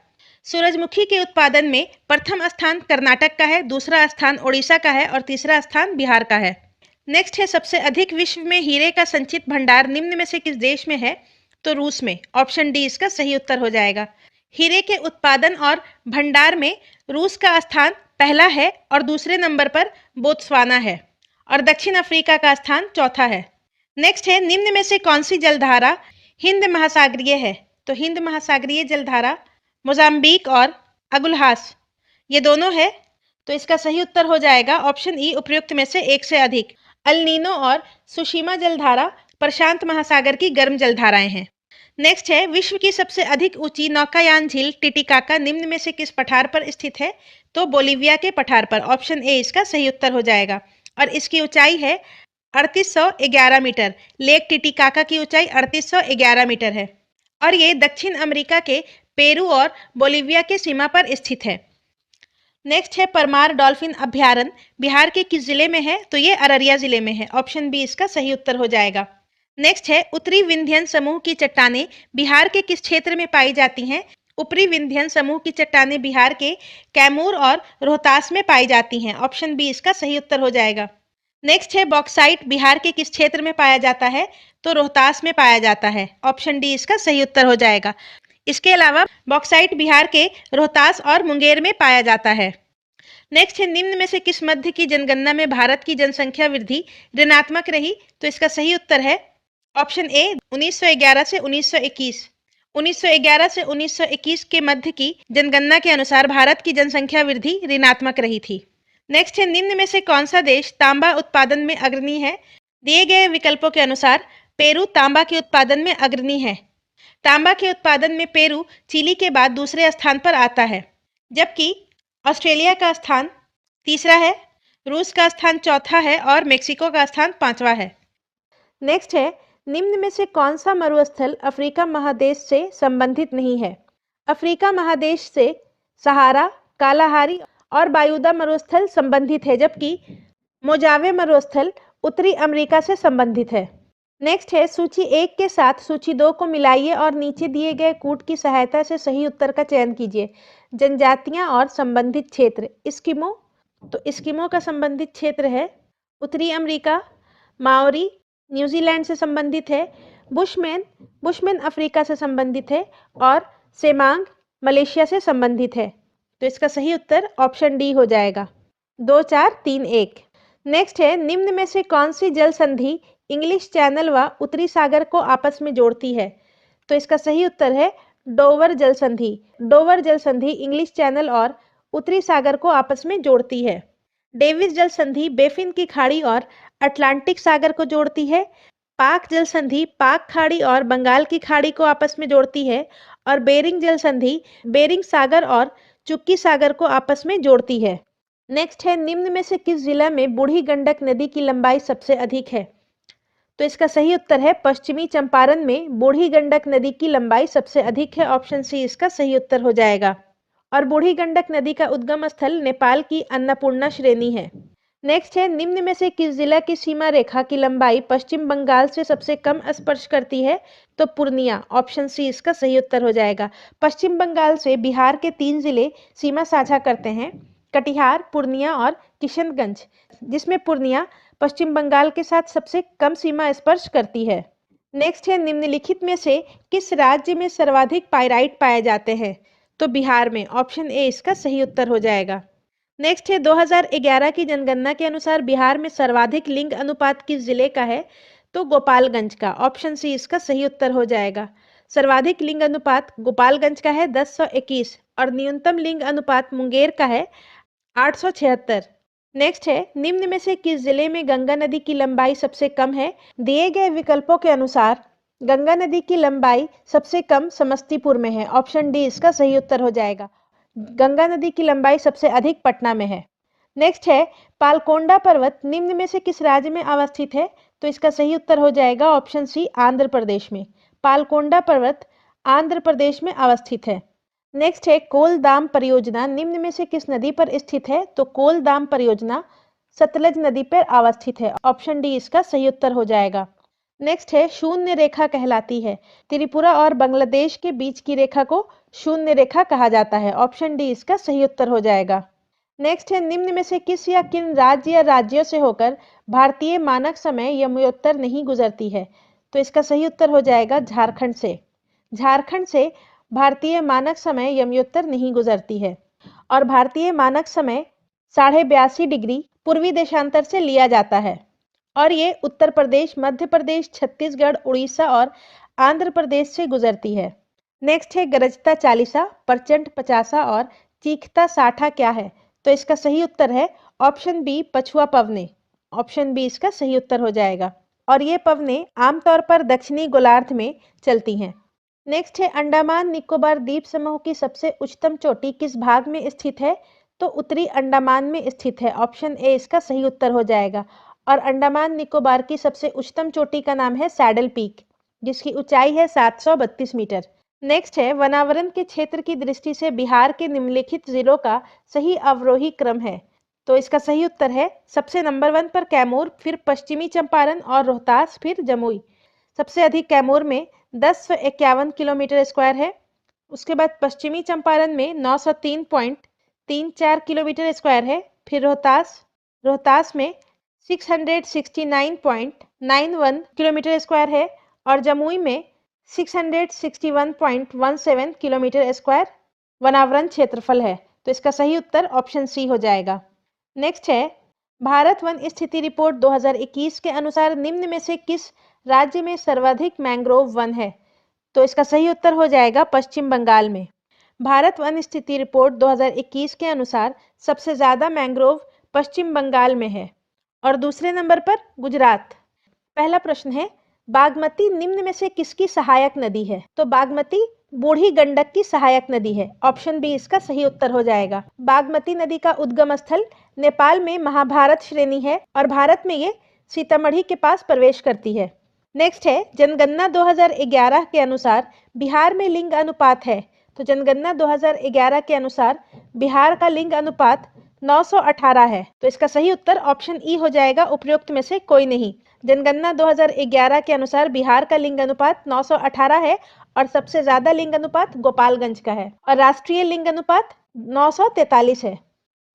सूरजमुखी के उत्पादन में प्रथम स्थान कर्नाटक का है, दूसरा स्थान ओडिशा का है और तीसरा स्थान बिहार का है। नेक्स्ट है, सबसे अधिक विश्व में हीरे का संचित भंडार निम्न में से किस देश में है? तो रूस में। ऑप्शन डी इसका सही उत्तर हो जाएगा। हीरे के उत्पादन और भंडार में रूस का स्थान पहला है और दूसरे नंबर पर बोत्सवाना है और दक्षिण अफ्रीका का स्थान चौथा है। नेक्स्ट है, निम्न में से कौन सी जलधारा हिंद महासागरीय है? तो हिंद महासागरीय जलधारा मोजाम्बिक और अगुलहास ये दोनों है, तो इसका सही उत्तर हो जाएगा ऑप्शन ई, उपयुक्त में से एक से अधिक। अल-नीनो और सुशीमा जलधारा प्रशांत महासागर की गर्म जलधाराएं हैं। नेक्स्ट है, विश्व की सबसे अधिक ऊंची नौकायान झील टिटिकाका निम्न में से किस पठार पर स्थित है? तो बोलीविया के पठार पर। ऑप्शन ए इसका सही उत्तर हो जाएगा और इसकी ऊंचाई है 3811 मीटर। लेक टिटिकाका की ऊंचाई 3811 मीटर है और ये दक्षिण अमेरिका के पेरू और बोलीविया के सीमा पर स्थित है। नेक्स्ट है, परमार डॉल्फिन अभ्यारण्य बिहार के किस जिले में है? तो ये अररिया जिले में है। ऑप्शन बी इसका सही उत्तर हो जाएगा। नेक्स्ट है, उत्तरी विंध्यन समूह की चट्टानें बिहार के किस क्षेत्र में पाई जाती हैं? ऊपरी विंध्यन समूह की चट्टानें बिहार के कैमूर और रोहतास में पाई जाती हैं। ऑप्शन बी इसका सही उत्तर हो जाएगा। नेक्स्ट है, बॉक्साइट बिहार के किस क्षेत्र में पाया जाता है? तो रोहतास में पाया जाता है। ऑप्शन डी इसका सही उत्तर हो जाएगा। इसके अलावा बॉक्साइट बिहार के रोहतास और मुंगेर में पाया जाता है। नेक्स्ट है, निम्न में से किस मध्य की जनगणना में भारत की जनसंख्या वृद्धि ऋणात्मक रही? तो इसका सही उत्तर है ऑप्शन ए, 1911 से 1921। 1911 से 1921 के मध्य की जनगणना के अनुसार भारत की जनसंख्या वृद्धि ऋणात्मक रही थी। नेक्स्ट है, निम्न में से कौन सा देश तांबा उत्पादन में अग्रणी है? दिए गए विकल्पों के अनुसार पेरू तांबा के उत्पादन में अग्रणी है। तांबा के उत्पादन में पेरू चिली के बाद दूसरे स्थान पर आता है, जबकि ऑस्ट्रेलिया का स्थान तीसरा है, रूस का स्थान चौथा है और मेक्सिको का स्थान पांचवा है। नेक्स्ट है, निम्न में से कौन सा मरुस्थल अफ्रीका महादेश से संबंधित नहीं है? अफ्रीका महादेश से सहारा, कालाहारी और बायुदा मरुस्थल संबंधित है, जबकि मोजावे मरुस्थल उत्तरी अमेरिका से संबंधित है। नेक्स्ट है, सूची 1 के साथ सूची 2 को मिलाइए और नीचे दिए गए कूट की सहायता से सही उत्तर का चयन कीजिए। जनजातियां और संबंधित क्षेत्र। इस्किमो, तो इस्किमो का संबंधित क्षेत्र है उत्तरी अमेरिका। माओरी न्यूजीलैंड से संबंधित है। बुशमैन, बुशमैन अफ्रीका से संबंधित है। और सेमांग मलेशिया से संबंधित है। तो इसका सही उत्तर ऑप्शन डी हो जाएगा। 2, 4, 3, 1। नेक्स्ट है, निम्न में से कौन सी जल संधि इंग्लिश चैनल व उत्तरी सागर को आपस में जोड़ती है? तो इसका सही उत्तर है डोवर जल संधि। डोवर जल संधि इंग्लिश चैनल और उत्तरी सागर को आपस में जोड़ती है। डेविस जल संधि बेफिन की खाड़ी और अटलांटिक सागर को जोड़ती है। पाक जल संधि पाक खाड़ी और बंगाल की खाड़ी को आपस में जोड़ती है। और बेरिंग जल संधि बेरिंग सागर और चुक्की सागर को आपस में जोड़ती है। नेक्स्ट है, निम्न में से किस जिला में बूढ़ी गंडक नदी की लंबाई सबसे अधिक है? तो इसका सही उत्तर है पश्चिमी चंपारण में बूढ़ी गंडक नदी की लंबाई सबसे अधिक है। ऑप्शन सी इसका सही उत्तर हो जाएगा। और बूढ़ी गंडक नदी का उद्गम स्थल नेपाल की अन्नपूर्णा श्रेणी है। नेक्स्ट है, निम्न में से किस जिला की सीमा रेखा की लंबाई पश्चिम बंगाल से सबसे कम स्पर्श करती है? तो पूर्णिया। ऑप्शन सी इसका सही उत्तर हो जाएगा। पश्चिम बंगाल से बिहार के 3 जिले सीमा साझा करते हैं, कटिहार, पूर्णिया और किशनगंज, जिसमें पूर्णिया पश्चिम बंगाल के साथ सबसे कम सीमा स्पर्श करती है। नेक्स्ट है, निम्नलिखित में से किस राज्य में सर्वाधिक पाइराइट पाए जाते हैं? तो बिहार में। ऑप्शन ए इसका सही उत्तर हो जाएगा। नेक्स्ट है, 2011 की जनगणना के अनुसार बिहार में सर्वाधिक लिंग अनुपात किस जिले का है? तो गोपालगंज का। ऑप्शन सी इसका सही उत्तर हो जाएगा। सर्वाधिक लिंग अनुपात गोपालगंज का है 1021 और न्यूनतम लिंग अनुपात मुंगेर का है 876। नेक्स्ट है, निम्न में से किस जिले में गंगा नदी की लंबाई सबसे कम है? दिए गए विकल्पों के अनुसार गंगा नदी की लंबाई सबसे कम समस्तीपुर में है। ऑप्शन डी इसका सही उत्तर हो जाएगा। गंगा नदी की लंबाई सबसे अधिक पटना में है। नेक्स्ट है, पालकोंडा पर्वत निम्न में से किस राज्य में अवस्थित है? तो इसका सही उत्तर हो जाएगा ऑप्शन सी आंध्र प्रदेश में। पालकोंडा पर्वत आंध्र प्रदेश में अवस्थित है। नेक्स्ट है, कोलदाम परियोजना निम्न में से किस नदी पर स्थित है? तो कोलदाम परियोजना सतलज नदी पर अवस्थित है। ऑप्शन डी इसका सही उत्तर हो जाएगा। नेक्स्ट है, शून्य रेखा कहलाती है। त्रिपुरा और बांग्लादेश के बीच की रेखा को शून्य रेखा कहा जाता है। ऑप्शन डी इसका सही उत्तर हो जाएगा। नेक्स्ट है, निम्न में से किस या किन राज्य या राज्यों से होकर भारतीय मानक समय यमोत्तर नहीं गुजरती है? तो इसका सही उत्तर हो जाएगा झारखंड से। झारखंड से भारतीय मानक समय यमोत्तर नहीं गुजरती है। और भारतीय मानक समय 82.5 डिग्री पूर्वी देशांतर से लिया जाता है और ये उत्तर प्रदेश, मध्य प्रदेश, छत्तीसगढ़, उड़ीसा और आंध्र प्रदेश से गुजरती है। नेक्स्ट है, गरजता चालीसा, प्रचंड पचासा और चीखता साठा क्या है? तो इसका सही उत्तर है ऑप्शन बी पछुआ पवने। ऑप्शन बी इसका सही उत्तर हो जाएगा। और ये पवने आमतौर पर दक्षिणी गोलार्ध में चलती हैं। नेक्स्ट है, अंडमान निकोबार द्वीप समूह की सबसे उच्चतम चोटी किस भाग में स्थित है? तो उत्तरी अंडमान में स्थित है। ऑप्शन ए इसका सही उत्तर हो जाएगा। और अंडमान निकोबार की सबसे उच्चतम चोटी का नाम है सैडल पीक, जिसकी ऊंचाई है 732 मीटर। नेक्स्ट है, वनावरण के क्षेत्र की दृष्टि से बिहार के निम्नलिखित जिलों का सही अवरोही क्रम है? तो इसका सही उत्तर है सबसे नंबर 1 पर कैमूर, फिर पश्चिमी चंपारण और रोहतास, फिर जमुई। सबसे अधिक कैमूर में 1051 किलोमीटर स्क्वायर है। उसके बाद पश्चिमी चंपारण में 903.34 किलोमीटर स्क्वायर है। फिर रोहतास में 669.91 किलोमीटर स्क्वायर है। और जमुई में 661.17 किलोमीटर स्क्वायर वनावरण क्षेत्रफल है। तो इसका सही उत्तर ऑप्शन सी हो जाएगा। नेक्स्ट है, भारत वन स्थिति रिपोर्ट 2021 के अनुसार निम्न में से किस राज्य में सर्वाधिक मैंग्रोव वन है? तो इसका सही उत्तर हो जाएगा पश्चिम बंगाल में। भारत वन स्थिति रिपोर्ट 2021 के अनुसार सबसे ज्यादा मैंग्रोव पश्चिम बंगाल में है और दूसरे नंबर पर गुजरात। पहला प्रश्न है, बागमती निम्न में से किसकी सहायक नदी है? तो बागमती बूढ़ी गंडक की सहायक नदी है। ऑप्शन बी इसका सही उत्तर हो जाएगा। बागमती नदी का उद्गम स्थल नेपाल में महाभारत श्रेणी है और भारत में ये सीतामढ़ी के पास प्रवेश करती है। नेक्स्ट है जनगणना 2011 के अनुसार बिहार में लिंग अनुपात है। तो जनगणना 2011 के अनुसार बिहार का लिंग अनुपात 918 है। तो इसका सही उत्तर ऑप्शन ई हो जाएगा, उपयुक्त में से कोई नहीं। जनगणना 2011 के अनुसार बिहार का लिंग अनुपात 918 है और सबसे ज्यादा लिंग अनुपात गोपालगंज का है और राष्ट्रीय लिंग अनुपात 943 है।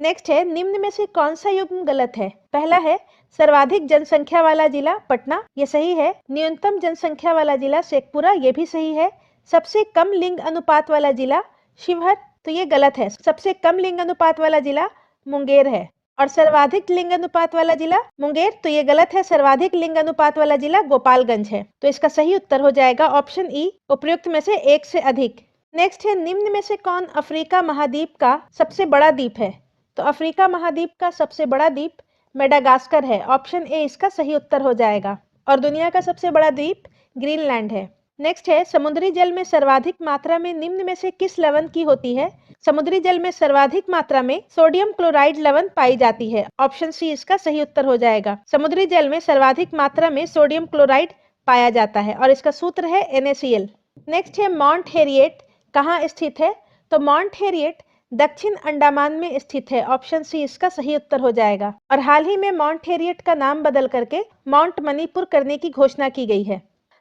नेक्स्ट है निम्न में से कौन सा युग्म गलत है। पहला है सर्वाधिक जनसंख्या वाला जिला पटना, ये सही है। न्यूनतम जनसंख्या वाला जिला शेखपुरा, ये भी सही है। सबसे कम लिंग अनुपात वाला जिला शिवहर, तो ये गलत है। सबसे कम लिंग अनुपात वाला जिला मुंगेर है। और सर्वाधिक लिंग अनुपात वाला जिला मुंगेर, तो ये गलत है। सर्वाधिक लिंग अनुपात वाला जिला गोपालगंज है। तो इसका सही उत्तर हो जाएगा ऑप्शन ई, उपयुक्त में से एक से अधिक। नेक्स्ट है निम्न में से कौन अफ्रीका महाद्वीप का सबसे बड़ा द्वीप है। तो अफ्रीका महाद्वीप का सबसे बड़ा द्वीप मेडागास्कर है। ऑप्शन ए इसका सही उत्तर हो जाएगा। और दुनिया का सबसे बड़ा द्वीप ग्रीनलैंड है। नेक्स्ट है समुद्री जल में सर्वाधिक मात्रा में निम्न में से किस लवण की होती है। समुद्री जल में सर्वाधिक मात्रा में सोडियम क्लोराइड लवण पाई जाती है। ऑप्शन सी इसका सही उत्तर हो जाएगा। समुद्री जल में सर्वाधिक मात्रा में सोडियम क्लोराइड पाया जाता है और इसका सूत्र है NaCl। नेक्स्ट है माउंट हैरिएट कहाँ स्थित है। तो माउंट हैरिएट दक्षिण अंडमान में स्थित है। ऑप्शन सी इसका सही उत्तर हो जाएगा। और हाल ही में माउंट हैरिएट का नाम बदल करके माउंट मणिपुर करने की घोषणा की गई है।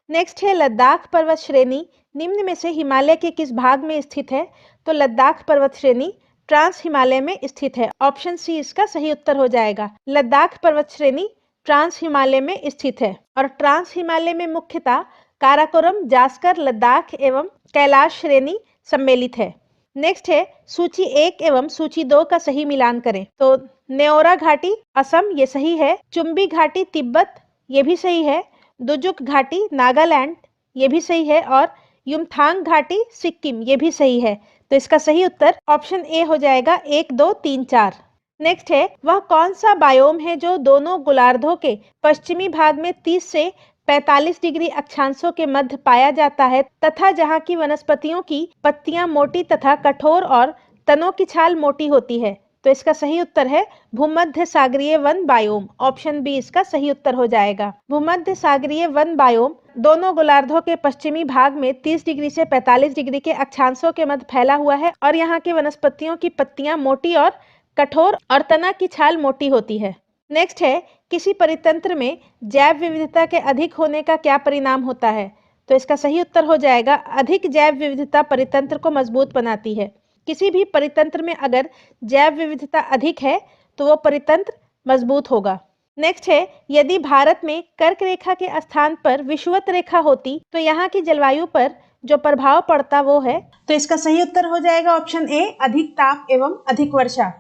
नेक्स्ट है लद्दाख पर्वत श्रेणी निम्न में से हिमालय के किस भाग में स्थित है। तो लद्दाख पर्वत श्रेणी ट्रांस हिमालय में स्थित है। ऑप्शन सी इसका सही उत्तर हो जाएगा। लद्दाख पर्वत श्रेणी ट्रांस हिमालय में स्थित है और ट्रांस हिमालय में मुख्यतः काराकोरम, जास्कर, लद्दाख एवं कैलाश श्रेणी सम्मिलित है। नेक्स्ट है सूची 1 एवं सूची 2 का सही मिलान करें। तो न्योरा घाटी असम, ये सही है। चुम्बी घाटी तिब्बत, ये भी सही है। दुजुक घाटी नागालैंड, ये भी सही है। और युमथांग घाटी सिक्किम, ये भी सही है। तो इसका सही उत्तर ऑप्शन ए हो जाएगा 1, 2, 3, 4। नेक्स्ट है वह कौन सा बायोम है जो दोनों गोलार्धों के पश्चिमी भाग में 30 से 45 डिग्री अक्षांशों के मध्य पाया जाता है तथा जहाँ की वनस्पतियों की पत्तियां मोटी तथा कठोर और तनों की छाल मोटी होती है। तो इसका सही उत्तर है भूमध्य सागरीय वन बायोम। ऑप्शन बी इसका सही उत्तर हो जाएगा। भूमध्य सागरीय वन बायोम दोनों गोलार्धों के पश्चिमी भाग में 30 डिग्री से 45 डिग्री के अक्षांशों के मध्य फैला हुआ है और यहाँ की वनस्पतियों की पत्तियां मोटी और कठोर और तना की छाल मोटी होती है। नेक्स्ट है किसी परितंत्र में जैव विविधता के अधिक होने का क्या परिणाम होता है। तो इसका सही उत्तर हो जाएगा अधिक जैव विविधता परितंत्र को मजबूत बनाती है। किसी भी परितंत्र में अगर जैव विविधता अधिक है तो वो परितंत्र मजबूत होगा। नेक्स्ट है यदि भारत में कर्क रेखा के स्थान पर विषुवत रेखा होती तो यहाँ की जलवायु पर जो प्रभाव पड़ता वो है। तो इसका सही उत्तर हो जाएगा ऑप्शन ए अधिक ताप एवं अधिक वर्षा।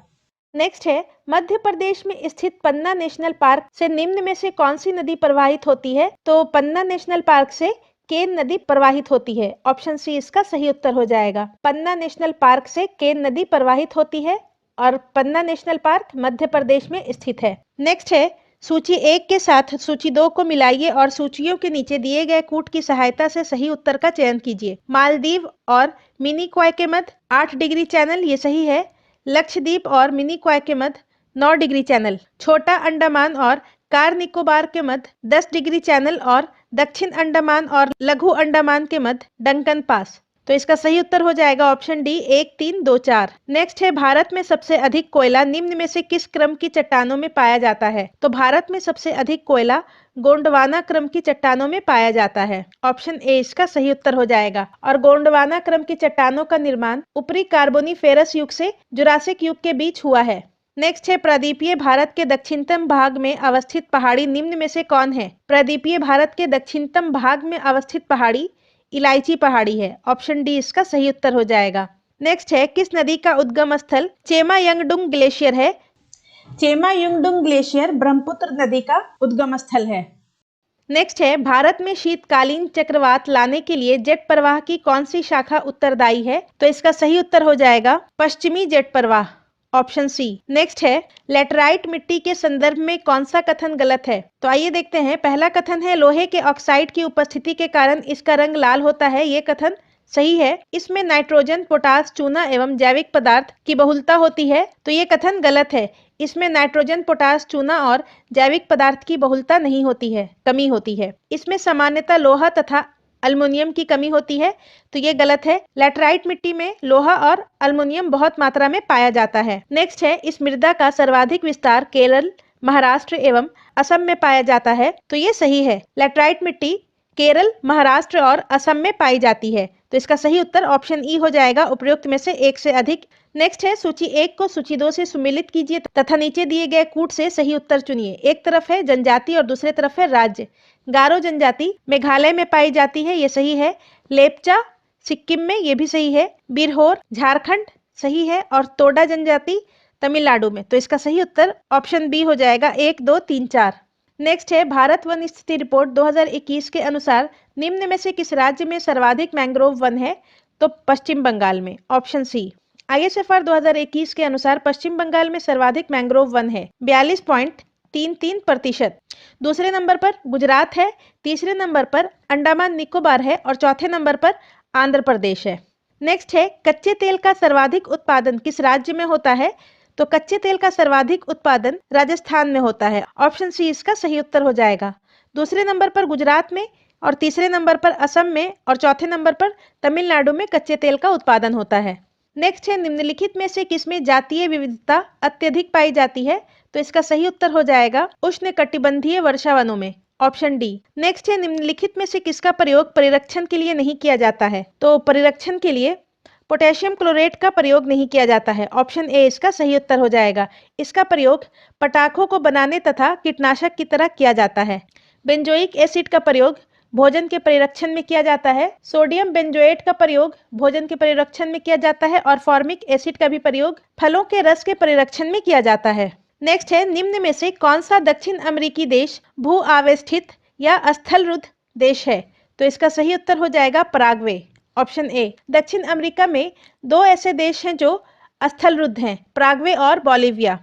नेक्स्ट है मध्य प्रदेश में स्थित पन्ना नेशनल पार्क से निम्न में से कौन सी नदी प्रवाहित होती है। तो पन्ना नेशनल पार्क से केन नदी प्रवाहित होती है। ऑप्शन सी इसका सही उत्तर हो जाएगा। पन्ना नेशनल पार्क से केन नदी प्रवाहित होती है और पन्ना नेशनल पार्क मध्य प्रदेश में स्थित है। नेक्स्ट है सूची 1 के साथ सूची 2 को मिलाइए और सूचियों के नीचे दिए गए कूट की सहायता से सही उत्तर का चयन कीजिए। मालदीव और मिनीकॉय के मध्य 8 डिग्री चैनल, ये सही है। लक्षद्वीप और मिनीकॉय के मध्य 9 डिग्री चैनल। छोटा अंडमान और कार निकोबार के मध्य 10 डिग्री चैनल और दक्षिण अंडमान और लघु अंडमान के मध्य डंकन पास। तो इसका सही उत्तर हो जाएगा ऑप्शन डी 1, 3, 2, 4। नेक्स्ट है भारत में सबसे अधिक कोयला निम्न में से किस क्रम की चट्टानों में पाया जाता है। तो भारत में सबसे अधिक कोयला गोंडवाना क्रम की चट्टानों में पाया जाता है। ऑप्शन ए इसका सही उत्तर हो जाएगा। और गोंडवाना क्रम की चट्टानों का निर्माण ऊपरी कार्बोनिफेरस युग से जुरासिक युग के बीच हुआ है। नेक्स्ट है प्रदीपीय भारत के दक्षिणतम भाग में अवस्थित पहाड़ी निम्न में से कौन है। प्रदीपीय भारत के दक्षिणतम भाग में अवस्थित पहाड़ी इलायची पहाड़ी है। ऑप्शन डी इसका सही उत्तर हो जाएगा। नेक्स्ट है किस नदी का उद्गम स्थल चेमा यंगडुंग ग्लेशियर है। चेमा यंगडुंग ग्लेशियर ब्रह्मपुत्र नदी का उद्गम स्थल है। नेक्स्ट है भारत में शीतकालीन चक्रवात लाने के लिए जेट प्रवाह की कौन सी शाखा उत्तरदायी है। तो इसका सही उत्तर हो जाएगा पश्चिमी जेट प्रवाह। Option C. नेक्स्ट है लेटराइट मिट्टी के संदर्भ में कौन सा कथन गलत है। तो आइए देखते हैं। पहला कथन है लोहे के ऑक्साइड की उपस्थिति के कारण इसका रंग लाल होता है। ये कथन सही है। इसमें नाइट्रोजन, पोटास, चूना एवं जैविक पदार्थ की बहुलता होती है, तो ये कथन गलत है। इसमें नाइट्रोजन, पोटास, चूना और जैविक पदार्थ की बहुलता नहीं होती है, कमी होती है। इसमें सामान्यतः लोहा तथा अल्युमिनियम की कमी होती है, तो ये गलत है। लैटराइट मिट्टी में लोहा और अल्युमिनियम बहुत मात्रा में पाया जाता है। नेक्स्ट है, इस मृदा का सर्वाधिक विस्तार केरल, महाराष्ट्र एवं असम में पाया जाता है, तो ये सही है। लैटराइट मिट्टी केरल, महाराष्ट्र और असम में पाई जाती है, तो इसका सही उत्तर ऑप्शन ई हो जाएगा, उपरोक्त में से एक से अधिक। नेक्स्ट है, सूची 1 को सूची 2 से सुमेलित कीजिए तथा नीचे दिए गए कूट से सही उत्तर चुनिए। एक तरफ है जनजाति और दूसरे तरफ है राज्य। गारो जनजाति मेघालय में पाई जाती है, ये सही है। लेपचा सिक्किम में, ये भी सही है। बिरहोर झारखंड सही है, और तोडा जनजाति तमिलनाडु में, तो इसका सही उत्तर ऑप्शन बी हो जाएगा, 1, 2, 3, 4। नेक्स्ट है, भारत वन स्थिति रिपोर्ट 2021 के अनुसार निम्न में से किस राज्य में सर्वाधिक मैंग्रोव वन है? तो पश्चिम बंगाल में, ऑप्शन सी। ISFR 2021 के अनुसार पश्चिम बंगाल में सर्वाधिक मैंग्रोव वन है, 42.33%। दूसरे नंबर पर गुजरात है, तीसरे नंबर पर अंडमान निकोबार है और चौथे नंबर पर आंध्र प्रदेश है। नेक्स्ट है, कच्चे तेल का सर्वाधिक उत्पादन किस राज्य में होता है? तो कच्चे तेल का सर्वाधिक उत्पादन राजस्थान में होता है, ऑप्शन सी इसका सही उत्तर हो जाएगा। दूसरे नंबर पर गुजरात में और तीसरे नंबर पर असम में और चौथे नंबर पर तमिलनाडु में कच्चे तेल का उत्पादन होता है। नेक्स्ट है, निम्नलिखित में से किसमें जातीय विविधता अत्यधिक पाई जाती है? तो इसका सही उत्तर हो जाएगा उष्णकटिबंधीय वर्षावनों में, ऑप्शन डी। नेक्स्ट है, निम्नलिखित में से किसका प्रयोग परिरक्षण के लिए नहीं किया जाता है? तो परिरक्षण के लिए पोटेशियम क्लोरेट का प्रयोग नहीं किया जाता है, ऑप्शन ए इसका सही उत्तर हो जाएगा। इसका प्रयोग पटाखों को बनाने तथा कीटनाशक की तरह किया जाता है। बेंजोइक एसिड का प्रयोग भोजन के परिरक्षण में किया जाता है। सोडियम बेंजोएट का प्रयोग भोजन के परिरक्षण में किया जाता है और फॉर्मिक एसिड का भी प्रयोग फलों के रस के परिरक्षण में किया जाता है। नेक्स्ट है, निम्न में से कौन सा दक्षिण अमेरिकी देश भू आवेष्टित या स्थलरुद्ध देश है? तो इसका सही उत्तर हो जाएगा पराग्वे, ऑप्शन ए। दक्षिण अमेरिका में 2 ऐसे देश हैं जो स्थलरुद्ध हैं, पराग्वे और बोलिविया।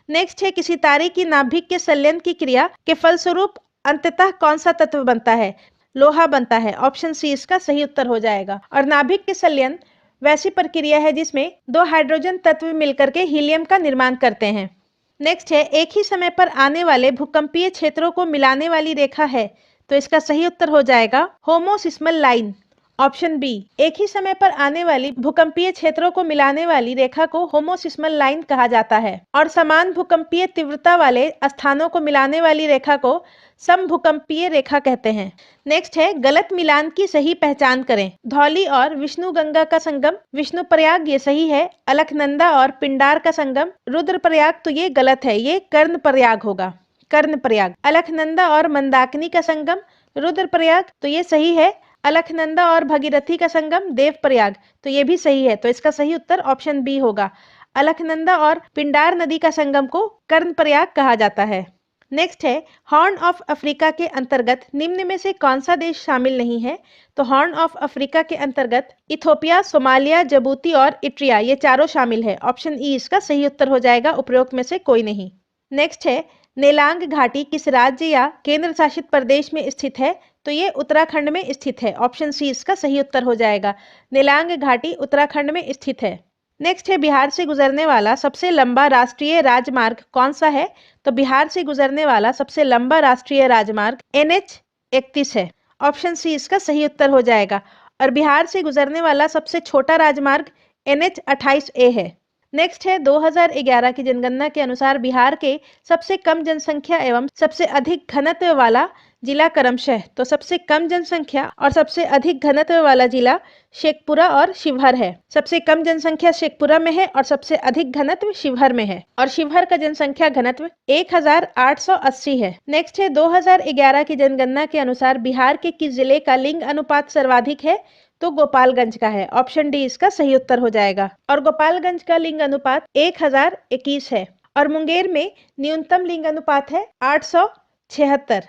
नेक्स्ट है, किसी तारे की नाभिक के संलयन की क्रिया के फलस्वरूप अंततः कौन सा तत्व बनता है? लोहा बनता है, ऑप्शन सी इसका सही उत्तर हो जाएगा। और नाभिक के संलयन वैसी प्रक्रिया है जिसमें 2 हाइड्रोजन तत्व मिलकर के हीलियम का निर्माण करते हैं। नेक्स्ट है, एक ही समय पर आने वाले भूकंपीय क्षेत्रों को मिलाने वाली रेखा है, तो इसका सही उत्तर हो जाएगा होमोसिस्मल लाइन, ऑप्शन बी। एक ही समय पर आने वाली भूकंपीय क्षेत्रों को मिलाने वाली रेखा को होमोसिस्मल लाइन कहा जाता है, और समान भूकंपीय तीव्रता वाले स्थानों को मिलाने वाली रेखा को समभूकंपीय रेखा कहते हैं। नेक्स्ट है, गलत मिलान की सही पहचान करें। धौली और विष्णु गंगा का संगम विष्णुप्रयाग, ये सही है। अलकनंदा और पिंडार का संगम रुद्रप्रयाग, तो ये गलत है, ये कर्णप्रयाग होगा, कर्णप्रयाग। अलकनंदा और मंदाकिनी का संगम रुद्रप्रयाग, तो ये सही है। अलकनंदा और भगीरथी का संगम देवप्रयाग, तो ये भी सही है, तो इसका सही उत्तर ऑप्शन बी होगा। अलकनंदा और पिंडार नदी का संगम को कर्णप्रयाग कहा जाता है। नेक्स्ट है, हॉर्न ऑफ अफ्रीका के अंतर्गत निम्न में से कौन सा देश शामिल नहीं है? तो हॉर्न ऑफ अफ्रीका के अंतर्गत इथोपिया, सोमालिया, जिबूती और इट्रिया, ये चारों शामिल है, ऑप्शन ई इसका सही उत्तर हो जाएगा, उपरोक्त में से कोई नहीं। नेक्स्ट है, नेलांग घाटी किस राज्य या केंद्र शासित प्रदेश में स्थित है? तो ये उत्तराखंड में स्थित है, ऑप्शन सी इसका सही उत्तर हो जाएगा। नेलांग घाटी उत्तराखंड में स्थित है। नेक्स्ट है, बिहार से गुजरने वाला सबसे लंबा राष्ट्रीय राजमार्ग कौन सा है? तो बिहार से गुजरने वाला सबसे लंबा राष्ट्रीय राजमार्ग NH-31 है, ऑप्शन सी इसका सही उत्तर हो जाएगा। और बिहार से गुजरने वाला सबसे छोटा राजमार्ग NH-28A है। नेक्स्ट है, 2011 की जनगणना के अनुसार बिहार के सबसे कम जनसंख्या एवं सबसे अधिक घनत्व वाला जिला क्रमशः, तो सबसे कम जनसंख्या और सबसे अधिक घनत्व वाला जिला शेखपुरा और शिवहर है। सबसे कम जनसंख्या शेखपुरा में है और सबसे अधिक घनत्व शिवहर में है, और शिवहर का जनसंख्या घनत्व 1880 है। नेक्स्ट है, 2011 की जनगणना के अनुसार बिहार के किस जिले का लिंग अनुपात सर्वाधिक है? तो गोपालगंज का है, ऑप्शन डी इसका सही उत्तर हो जाएगा। और गोपालगंज का लिंग अनुपात 1021 है, और मुंगेर में न्यूनतम लिंग अनुपात है 876।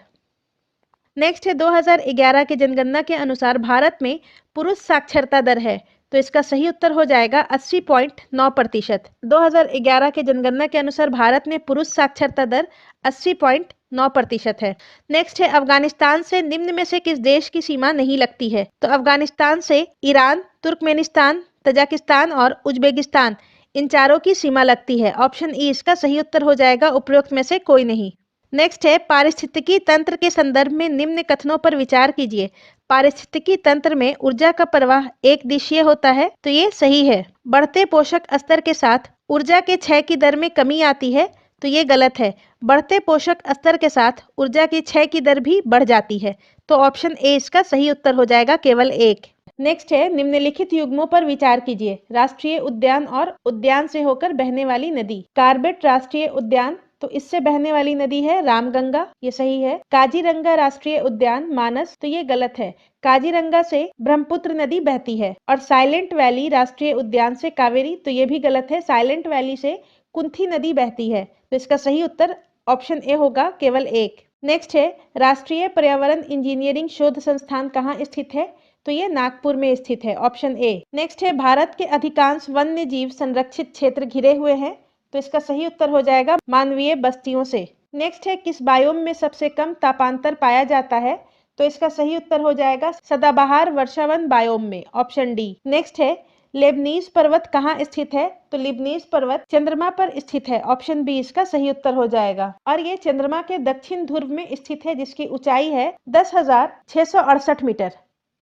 नेक्स्ट है, 2011 के जनगणना के अनुसार भारत में पुरुष साक्षरता दर है, तो इसका सही उत्तर हो जाएगा 80.9%। 2011 के जनगणना के अनुसार भारत में पुरुष साक्षरता दर 80.9% है। नेक्स्ट है, अफगानिस्तान से निम्न में से किस देश की सीमा नहीं लगती है? तो अफगानिस्तान से ईरान, तुर्कमेनिस्तान, तजाकिस्तान और उज्बेकिस्तान, इन चारों की सीमा लगती है। ऑप्शन ई इसका सही उत्तर हो जाएगा, उपरोक्त में से कोई नहीं। नेक्स्ट है, पारिस्थितिकी तंत्र के संदर्भ में निम्न कथनों पर विचार कीजिए। पारिस्थितिकी तंत्र में ऊर्जा का प्रवाह एक दिशीय होता है, तो ये सही है। बढ़ते पोषक स्तर के साथ ऊर्जा के क्षय की दर में कमी आती है, तो ये गलत है। बढ़ते पोषक स्तर के साथ ऊर्जा की क्षय की दर भी बढ़ जाती है, तो ऑप्शन ए इसका सही उत्तर हो जाएगा, केवल एक। नेक्स्ट है, निम्नलिखित युग्मों पर विचार कीजिए। राष्ट्रीय उद्यान और उद्यान से होकर बहने वाली नदी। कार्बेट राष्ट्रीय उद्यान, तो इससे बहने वाली नदी है रामगंगा, ये सही है। काजीरंगा राष्ट्रीय उद्यान मानस, तो ये गलत है। काजीरंगा से ब्रह्मपुत्र नदी बहती है। और साइलेंट वैली राष्ट्रीय उद्यान से कावेरी, तो ये भी गलत है। साइलेंट वैली से कुंथी नदी बहती है, तो इसका सही उत्तर ऑप्शन ए होगा, केवल एक। नेक्स्ट है, राष्ट्रीय पर्यावरण इंजीनियरिंग शोध संस्थान कहाँ स्थित है? तो ये नागपुर में स्थित है, ऑप्शन ए। नेक्स्ट है, भारत के अधिकांश वन्य जीव संरक्षित क्षेत्र घिरे हुए हैं, तो इसका सही उत्तर हो जाएगा मानवीय बस्तियों से। नेक्स्ट है, किस बायोम में सबसे कम तापांतर पाया जाता है? तो इसका सही उत्तर हो जाएगा सदाबहार वर्षावन बायोम में, ऑप्शन डी। नेक्स्ट है, लेबनीज पर्वत कहाँ स्थित है? तो लेबनीज पर्वत चंद्रमा पर स्थित है, ऑप्शन बी इसका सही उत्तर हो जाएगा। और ये चंद्रमा के दक्षिण ध्रुव में स्थित है, जिसकी ऊंचाई है 10,668 मीटर।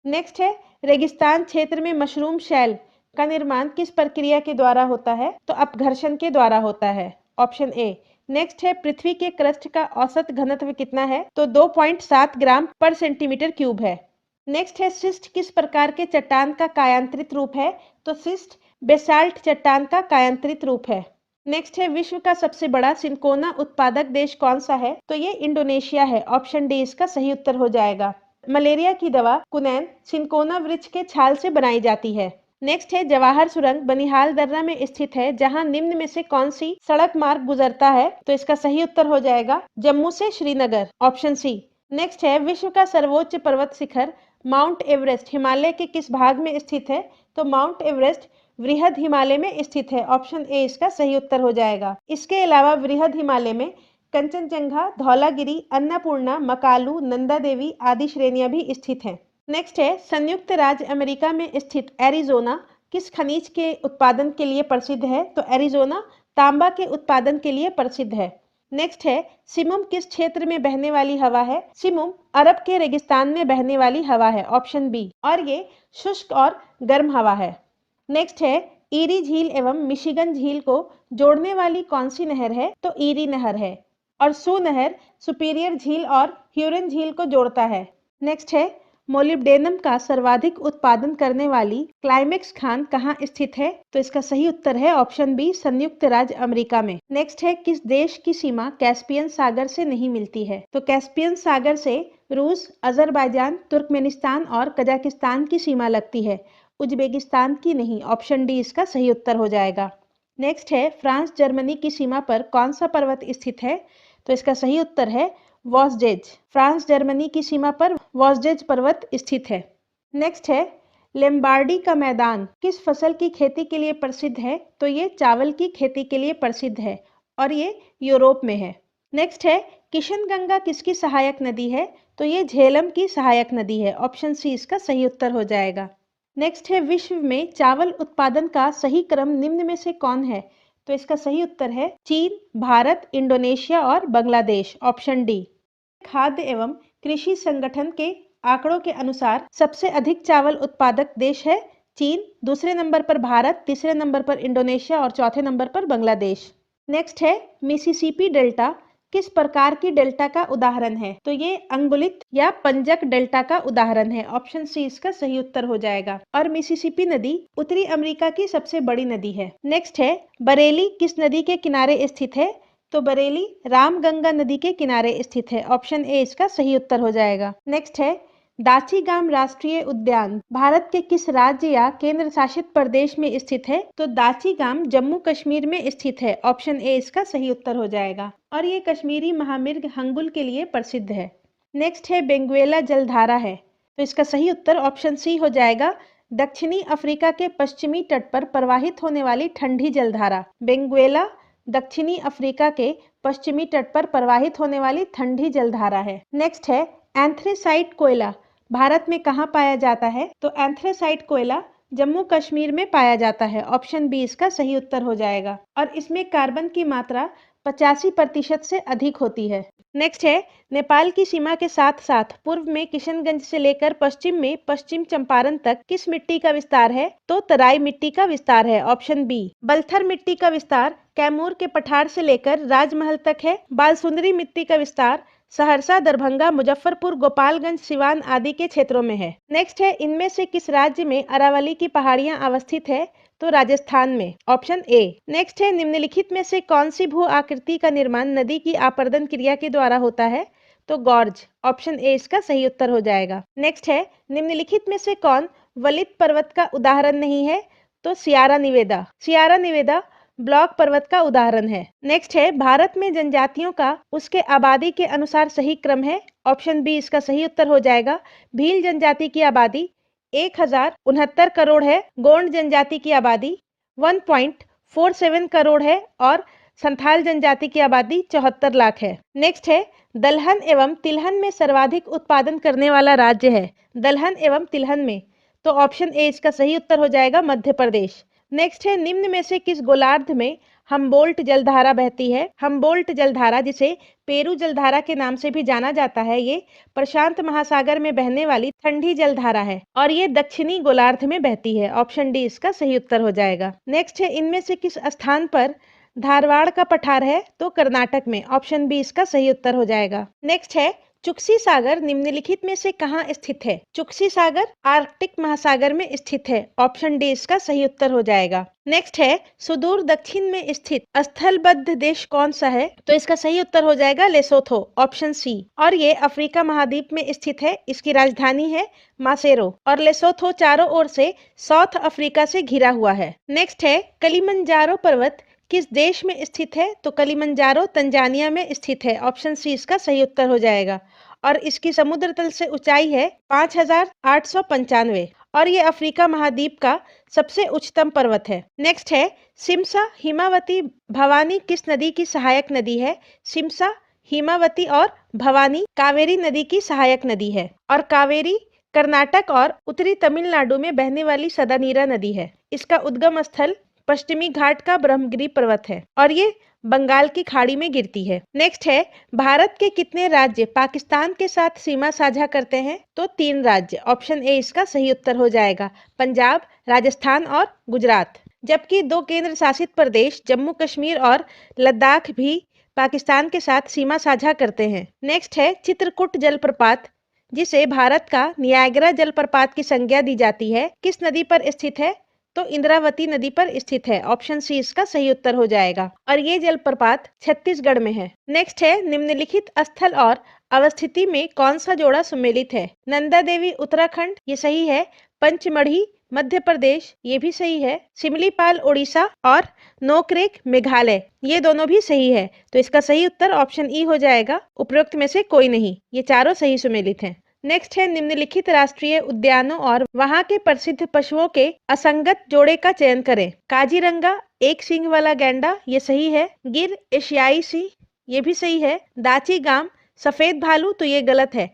नेक्स्ट है, रेगिस्तान क्षेत्र में मशरूम शैल का निर्माण किस प्रक्रिया के द्वारा होता है? तो अपघर्षण के द्वारा होता है, ऑप्शन ए। नेक्स्ट है, पृथ्वी के क्रस्ट का औसत घनत्व कितना है? तो 2.7 ग्राम पर सेंटीमीटर क्यूब है। नेक्स्ट है, सिस्ट किस प्रकार के चट्टान का कायांतरित रूप है? तो सिस्ट बेसाल्ट चट्टान का कायांतरित रूप है। नेक्स्ट है, विश्व का सबसे बड़ा सिनकोना उत्पादक देश कौन सा है? तो ये इंडोनेशिया है, ऑप्शन डी इसका सही उत्तर हो जाएगा। मलेरिया की दवा कुनैन सिनकोना वृक्ष के छाल से बनाई जाती है। नेक्स्ट है, जवाहर सुरंग बनिहाल दर्रा में स्थित है, जहां निम्न में से कौन सी सड़क मार्ग गुजरता है? तो इसका सही उत्तर हो जाएगा जम्मू से श्रीनगर, ऑप्शन सी। नेक्स्ट है, विश्व का सर्वोच्च पर्वत शिखर माउंट एवरेस्ट हिमालय के किस भाग में स्थित है? तो माउंट एवरेस्ट वृहद हिमालय में स्थित है, ऑप्शन ए इसका सही उत्तर हो जाएगा। इसके अलावा वृहद हिमालय में कंचनजंगा, धौलागिरी, अन्नपूर्णा, मकालू, नंदा देवी आदि श्रेणियां भी स्थित हैं। नेक्स्ट है, संयुक्त राज्य अमेरिका में स्थित एरिजोना किस खनिज के उत्पादन के लिए प्रसिद्ध है? तो एरिजोना तांबा के उत्पादन के लिए प्रसिद्ध है। नेक्स्ट है, सिमुम किस क्षेत्र में बहने वाली हवा है? सिमुम अरब के रेगिस्तान में बहने वाली हवा है, ऑप्शन बी। और ये शुष्क और गर्म हवा है। नेक्स्ट है, ईरी झील एवं मिशिगन झील को जोड़ने वाली कौन सी नहर है? तो ईरी नहर है। और सू नहर सुपीरियर झील और ह्यूरन झील को जोड़ता है। नेक्स्ट है, मोलिब्डेनम का सर्वाधिक उत्पादन करने वाली क्लाइमेक्स खान कहाँ स्थित है? तो इसका सही उत्तर है ऑप्शन बी, संयुक्त राज्य अमेरिका में। नेक्स्ट है, किस देश की सीमा कैस्पियन सागर से नहीं मिलती है? तो कैस्पियन सागर से रूस, अजरबैजान, तुर्कमेनिस्तान और कजाकिस्तान की सीमा लगती है, उज्बेकिस्तान की नहीं, ऑप्शन डी इसका सही उत्तर हो जाएगा। नेक्स्ट है, फ्रांस जर्मनी की सीमा पर कौन सा पर्वत स्थित है? तो इसका सही उत्तर है वॉसजेज। फ्रांस जर्मनी की सीमा पर वॉसजेज पर्वत स्थित है। नेक्स्ट है, लेम्बार्डी का मैदान किस फसल की खेती के लिए प्रसिद्ध है? तो ये चावल की खेती के लिए प्रसिद्ध है और ये यूरोप में है। नेक्स्ट है, किशनगंगा किसकी सहायक नदी है? तो ये झेलम की सहायक नदी है, ऑप्शन सी इसका सही उत्तर हो जाएगा। नेक्स्ट है, विश्व में चावल उत्पादन का सही क्रम निम्न में से कौन है? तो इसका सही उत्तर है चीन, भारत, इंडोनेशिया और बांग्लादेश, ऑप्शन डी। खाद्य एवं कृषि संगठन के आंकड़ों के अनुसार सबसे अधिक चावल उत्पादक देश है चीन, दूसरे नंबर पर भारत, तीसरे नंबर पर इंडोनेशिया और चौथे नंबर पर बांग्लादेश। नेक्स्ट है, मिसिसिपी डेल्टा किस प्रकार की डेल्टा का उदाहरण है? तो ये अंगुलित या पंजक डेल्टा का उदाहरण है, ऑप्शन सी इसका सही उत्तर हो जाएगा। और मिसिसिपी नदी उत्तरी अमेरिका की सबसे बड़ी नदी है। नेक्स्ट है, बरेली किस नदी के किनारे स्थित है? तो बरेली रामगंगा नदी के किनारे स्थित है, ऑप्शन ए इसका सही उत्तर हो जाएगा। नेक्स्ट है, दाचीगाम राष्ट्रीय उद्यान भारत के किस राज्य या केंद्र शासित प्रदेश में स्थित है? तो दाचीगाम जम्मू कश्मीर में स्थित है, ऑप्शन ए इसका सही उत्तर हो जाएगा। और ये कश्मीरी महामिर्ग हंगुल के लिए प्रसिद्ध है। नेक्स्ट है, बेंगुएला जलधारा है, तो इसका सही उत्तर ऑप्शन सी हो जाएगा, दक्षिणी अफ्रीका के पश्चिमी तट पर प्रवाहित होने वाली ठंडी जलधारा। बेंगुएला दक्षिणी अफ्रीका के पश्चिमी तट पर प्रवाहित होने वाली ठंडी जलधारा है। नेक्स्ट है एंथ्रेसाइट कोयला भारत में कहाँ पाया जाता है? तो एंथ्रेसाइट कोयला जम्मू कश्मीर में पाया जाता है। ऑप्शन बी इसका सही उत्तर हो जाएगा और इसमें कार्बन की मात्रा 85% से अधिक होती है। नेक्स्ट है नेपाल की सीमा के साथ साथ पूर्व में किशनगंज से लेकर पश्चिम में पश्चिम चंपारण तक किस मिट्टी का विस्तार है? तो तराई मिट्टी का विस्तार है। Option B. बलथर मिट्टी का विस्तार कैमूर के पठार से लेकर राजमहल तक है। बालसुंदरी मिट्टी का विस्तार सहरसा, दरभंगा, मुजफ्फरपुर, गोपालगंज, सिवान आदि के क्षेत्रों में है। नेक्स्ट है इनमें से किस राज्य में अरावली की पहाड़ियां अवस्थित है? तो राजस्थान में। Option A. नेक्स्ट है निम्नलिखित में से कौन सी भू आकृति का निर्माण नदी की अपरदन क्रिया के द्वारा होता है? तो गॉर्ज। ऑप्शन ए इसका सही उत्तर हो जाएगा। नेक्स्ट है निम्नलिखित में से कौन वलित पर्वत का उदाहरण नहीं है? तो Sierra Nevada. Sierra Nevada block पर्वत का उदाहरण है। नेक्स्ट है भारत में जनजातियों का उसके आबादी के अनुसार सही क्रम है। ऑप्शन बी इसका सही उत्तर हो जाएगा। भील जनजाति की आबादी 1069 करोड़ है। गोंड जनजाति की आबादी 1.47 करोड़ है और संथाल जनजाति की आबादी 74 लाख है। नेक्स्ट है दलहन एवं तिलहन में सर्वाधिक उत्पादन करने वाला राज्य है। दलहन एवं तिलहन में, तो ऑप्शन ए इसका सही उत्तर हो जाएगा मध्य प्रदेश। नेक्स्ट है निम्न में से किस गोलार्ध में हम्बोल्ट जलधारा बहती है? हम्बोल्ट जलधारा, जिसे पेरू जलधारा के नाम से भी जाना जाता है, ये प्रशांत महासागर में बहने वाली ठंडी जलधारा है और ये दक्षिणी गोलार्ध में बहती है। ऑप्शन डी इसका सही उत्तर हो जाएगा। नेक्स्ट है इनमें से किस स्थान पर धारवाड़ का पठार है? तो कर्नाटक में। ऑप्शन बी इसका सही उत्तर हो जाएगा। नेक्स्ट है चुक्सी सागर निम्नलिखित में से कहाँ स्थित है? चुक्सी सागर आर्कटिक महासागर में स्थित है। ऑप्शन डी इसका सही उत्तर हो जाएगा। नेक्स्ट है सुदूर दक्षिण में स्थित स्थलबद्ध देश कौन सा है? तो इसका सही उत्तर हो जाएगा लेसोथो। Option C. और ये अफ्रीका महाद्वीप में स्थित है। इसकी राजधानी है मासेरो और लेसोथो चारों ओर से साउथ अफ्रीका से घिरा हुआ है। नेक्स्ट है किलिमंजारो पर्वत किस देश में स्थित है? तो किलिमंजारो तंजानिया में स्थित है। ऑप्शन सी इसका सही उत्तर हो जाएगा और इसकी समुद्र तल से ऊंचाई है 5895 और ये अफ्रीका महाद्वीप का सबसे उच्चतम पर्वत है। नेक्स्ट है सिमसा हिमावती भवानी किस नदी की सहायक नदी है? सिमसा, हिमावती और भवानी कावेरी नदी की सहायक नदी है और कावेरी कर्नाटक और उत्तरी तमिलनाडु में बहने वाली सदानीरा नदी है। इसका उद्गम स्थल पश्चिमी घाट का ब्रह्मगिरी पर्वत है और ये बंगाल की खाड़ी में गिरती है। नेक्स्ट है भारत के कितने राज्य पाकिस्तान के साथ सीमा साझा करते हैं? तो 3 राज्य। ऑप्शन ए इसका सही उत्तर हो जाएगा। पंजाब, राजस्थान और गुजरात। जबकि 2 केंद्र शासित प्रदेश जम्मू कश्मीर और लद्दाख भी पाकिस्तान के साथ सीमा साझा करते हैं। नेक्स्ट है चित्रकूट जलप्रपात, जिसे भारत का नियाग्रा जलप्रपात की संज्ञा दी जाती है, किस नदी पर स्थित है? तो इंद्रावती नदी पर स्थित है। ऑप्शन सी इसका सही उत्तर हो जाएगा और ये जलप्रपात छत्तीसगढ़ में है। नेक्स्ट है निम्नलिखित स्थल और अवस्थिति में कौन सा जोड़ा सुमेलित है? नंदा देवी उत्तराखंड, ये सही है। पंचमढ़ी मध्य प्रदेश, ये भी सही है। सिमलीपाल उड़ीसा और नोकरेक मेघालय, ये दोनों भी सही है। तो इसका सही उत्तर ऑप्शन ई हो जाएगा। उपरोक्त में से कोई नहीं, ये चारों सही सुमेलित हैं। नेक्स्ट है निम्नलिखित राष्ट्रीय उद्यानों और वहां के प्रसिद्ध पशुओं के असंगत जोड़े का चयन करें। काजीरंगा एक सींग वाला गैंडा, ये सही है। गिर एशियाई सिंह, ये भी सही है। दाची गाम सफेद भालू, तो ये गलत है।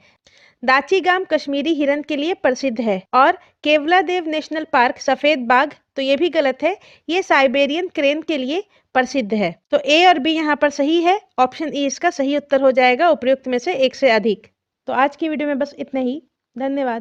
दाची गाम कश्मीरी हिरन के लिए प्रसिद्ध है और केवलादेव नेशनल पार्क सफेद बाघ, तो ये भी गलत है। ये साइबेरियन क्रेन के लिए प्रसिद्ध है। तो ए और बी यहाँ पर सही है। ऑप्शन ई इसका सही उत्तर हो जाएगा, उपयुक्त में से एक से अधिक। तो आज की वीडियो में बस इतना ही। धन्यवाद।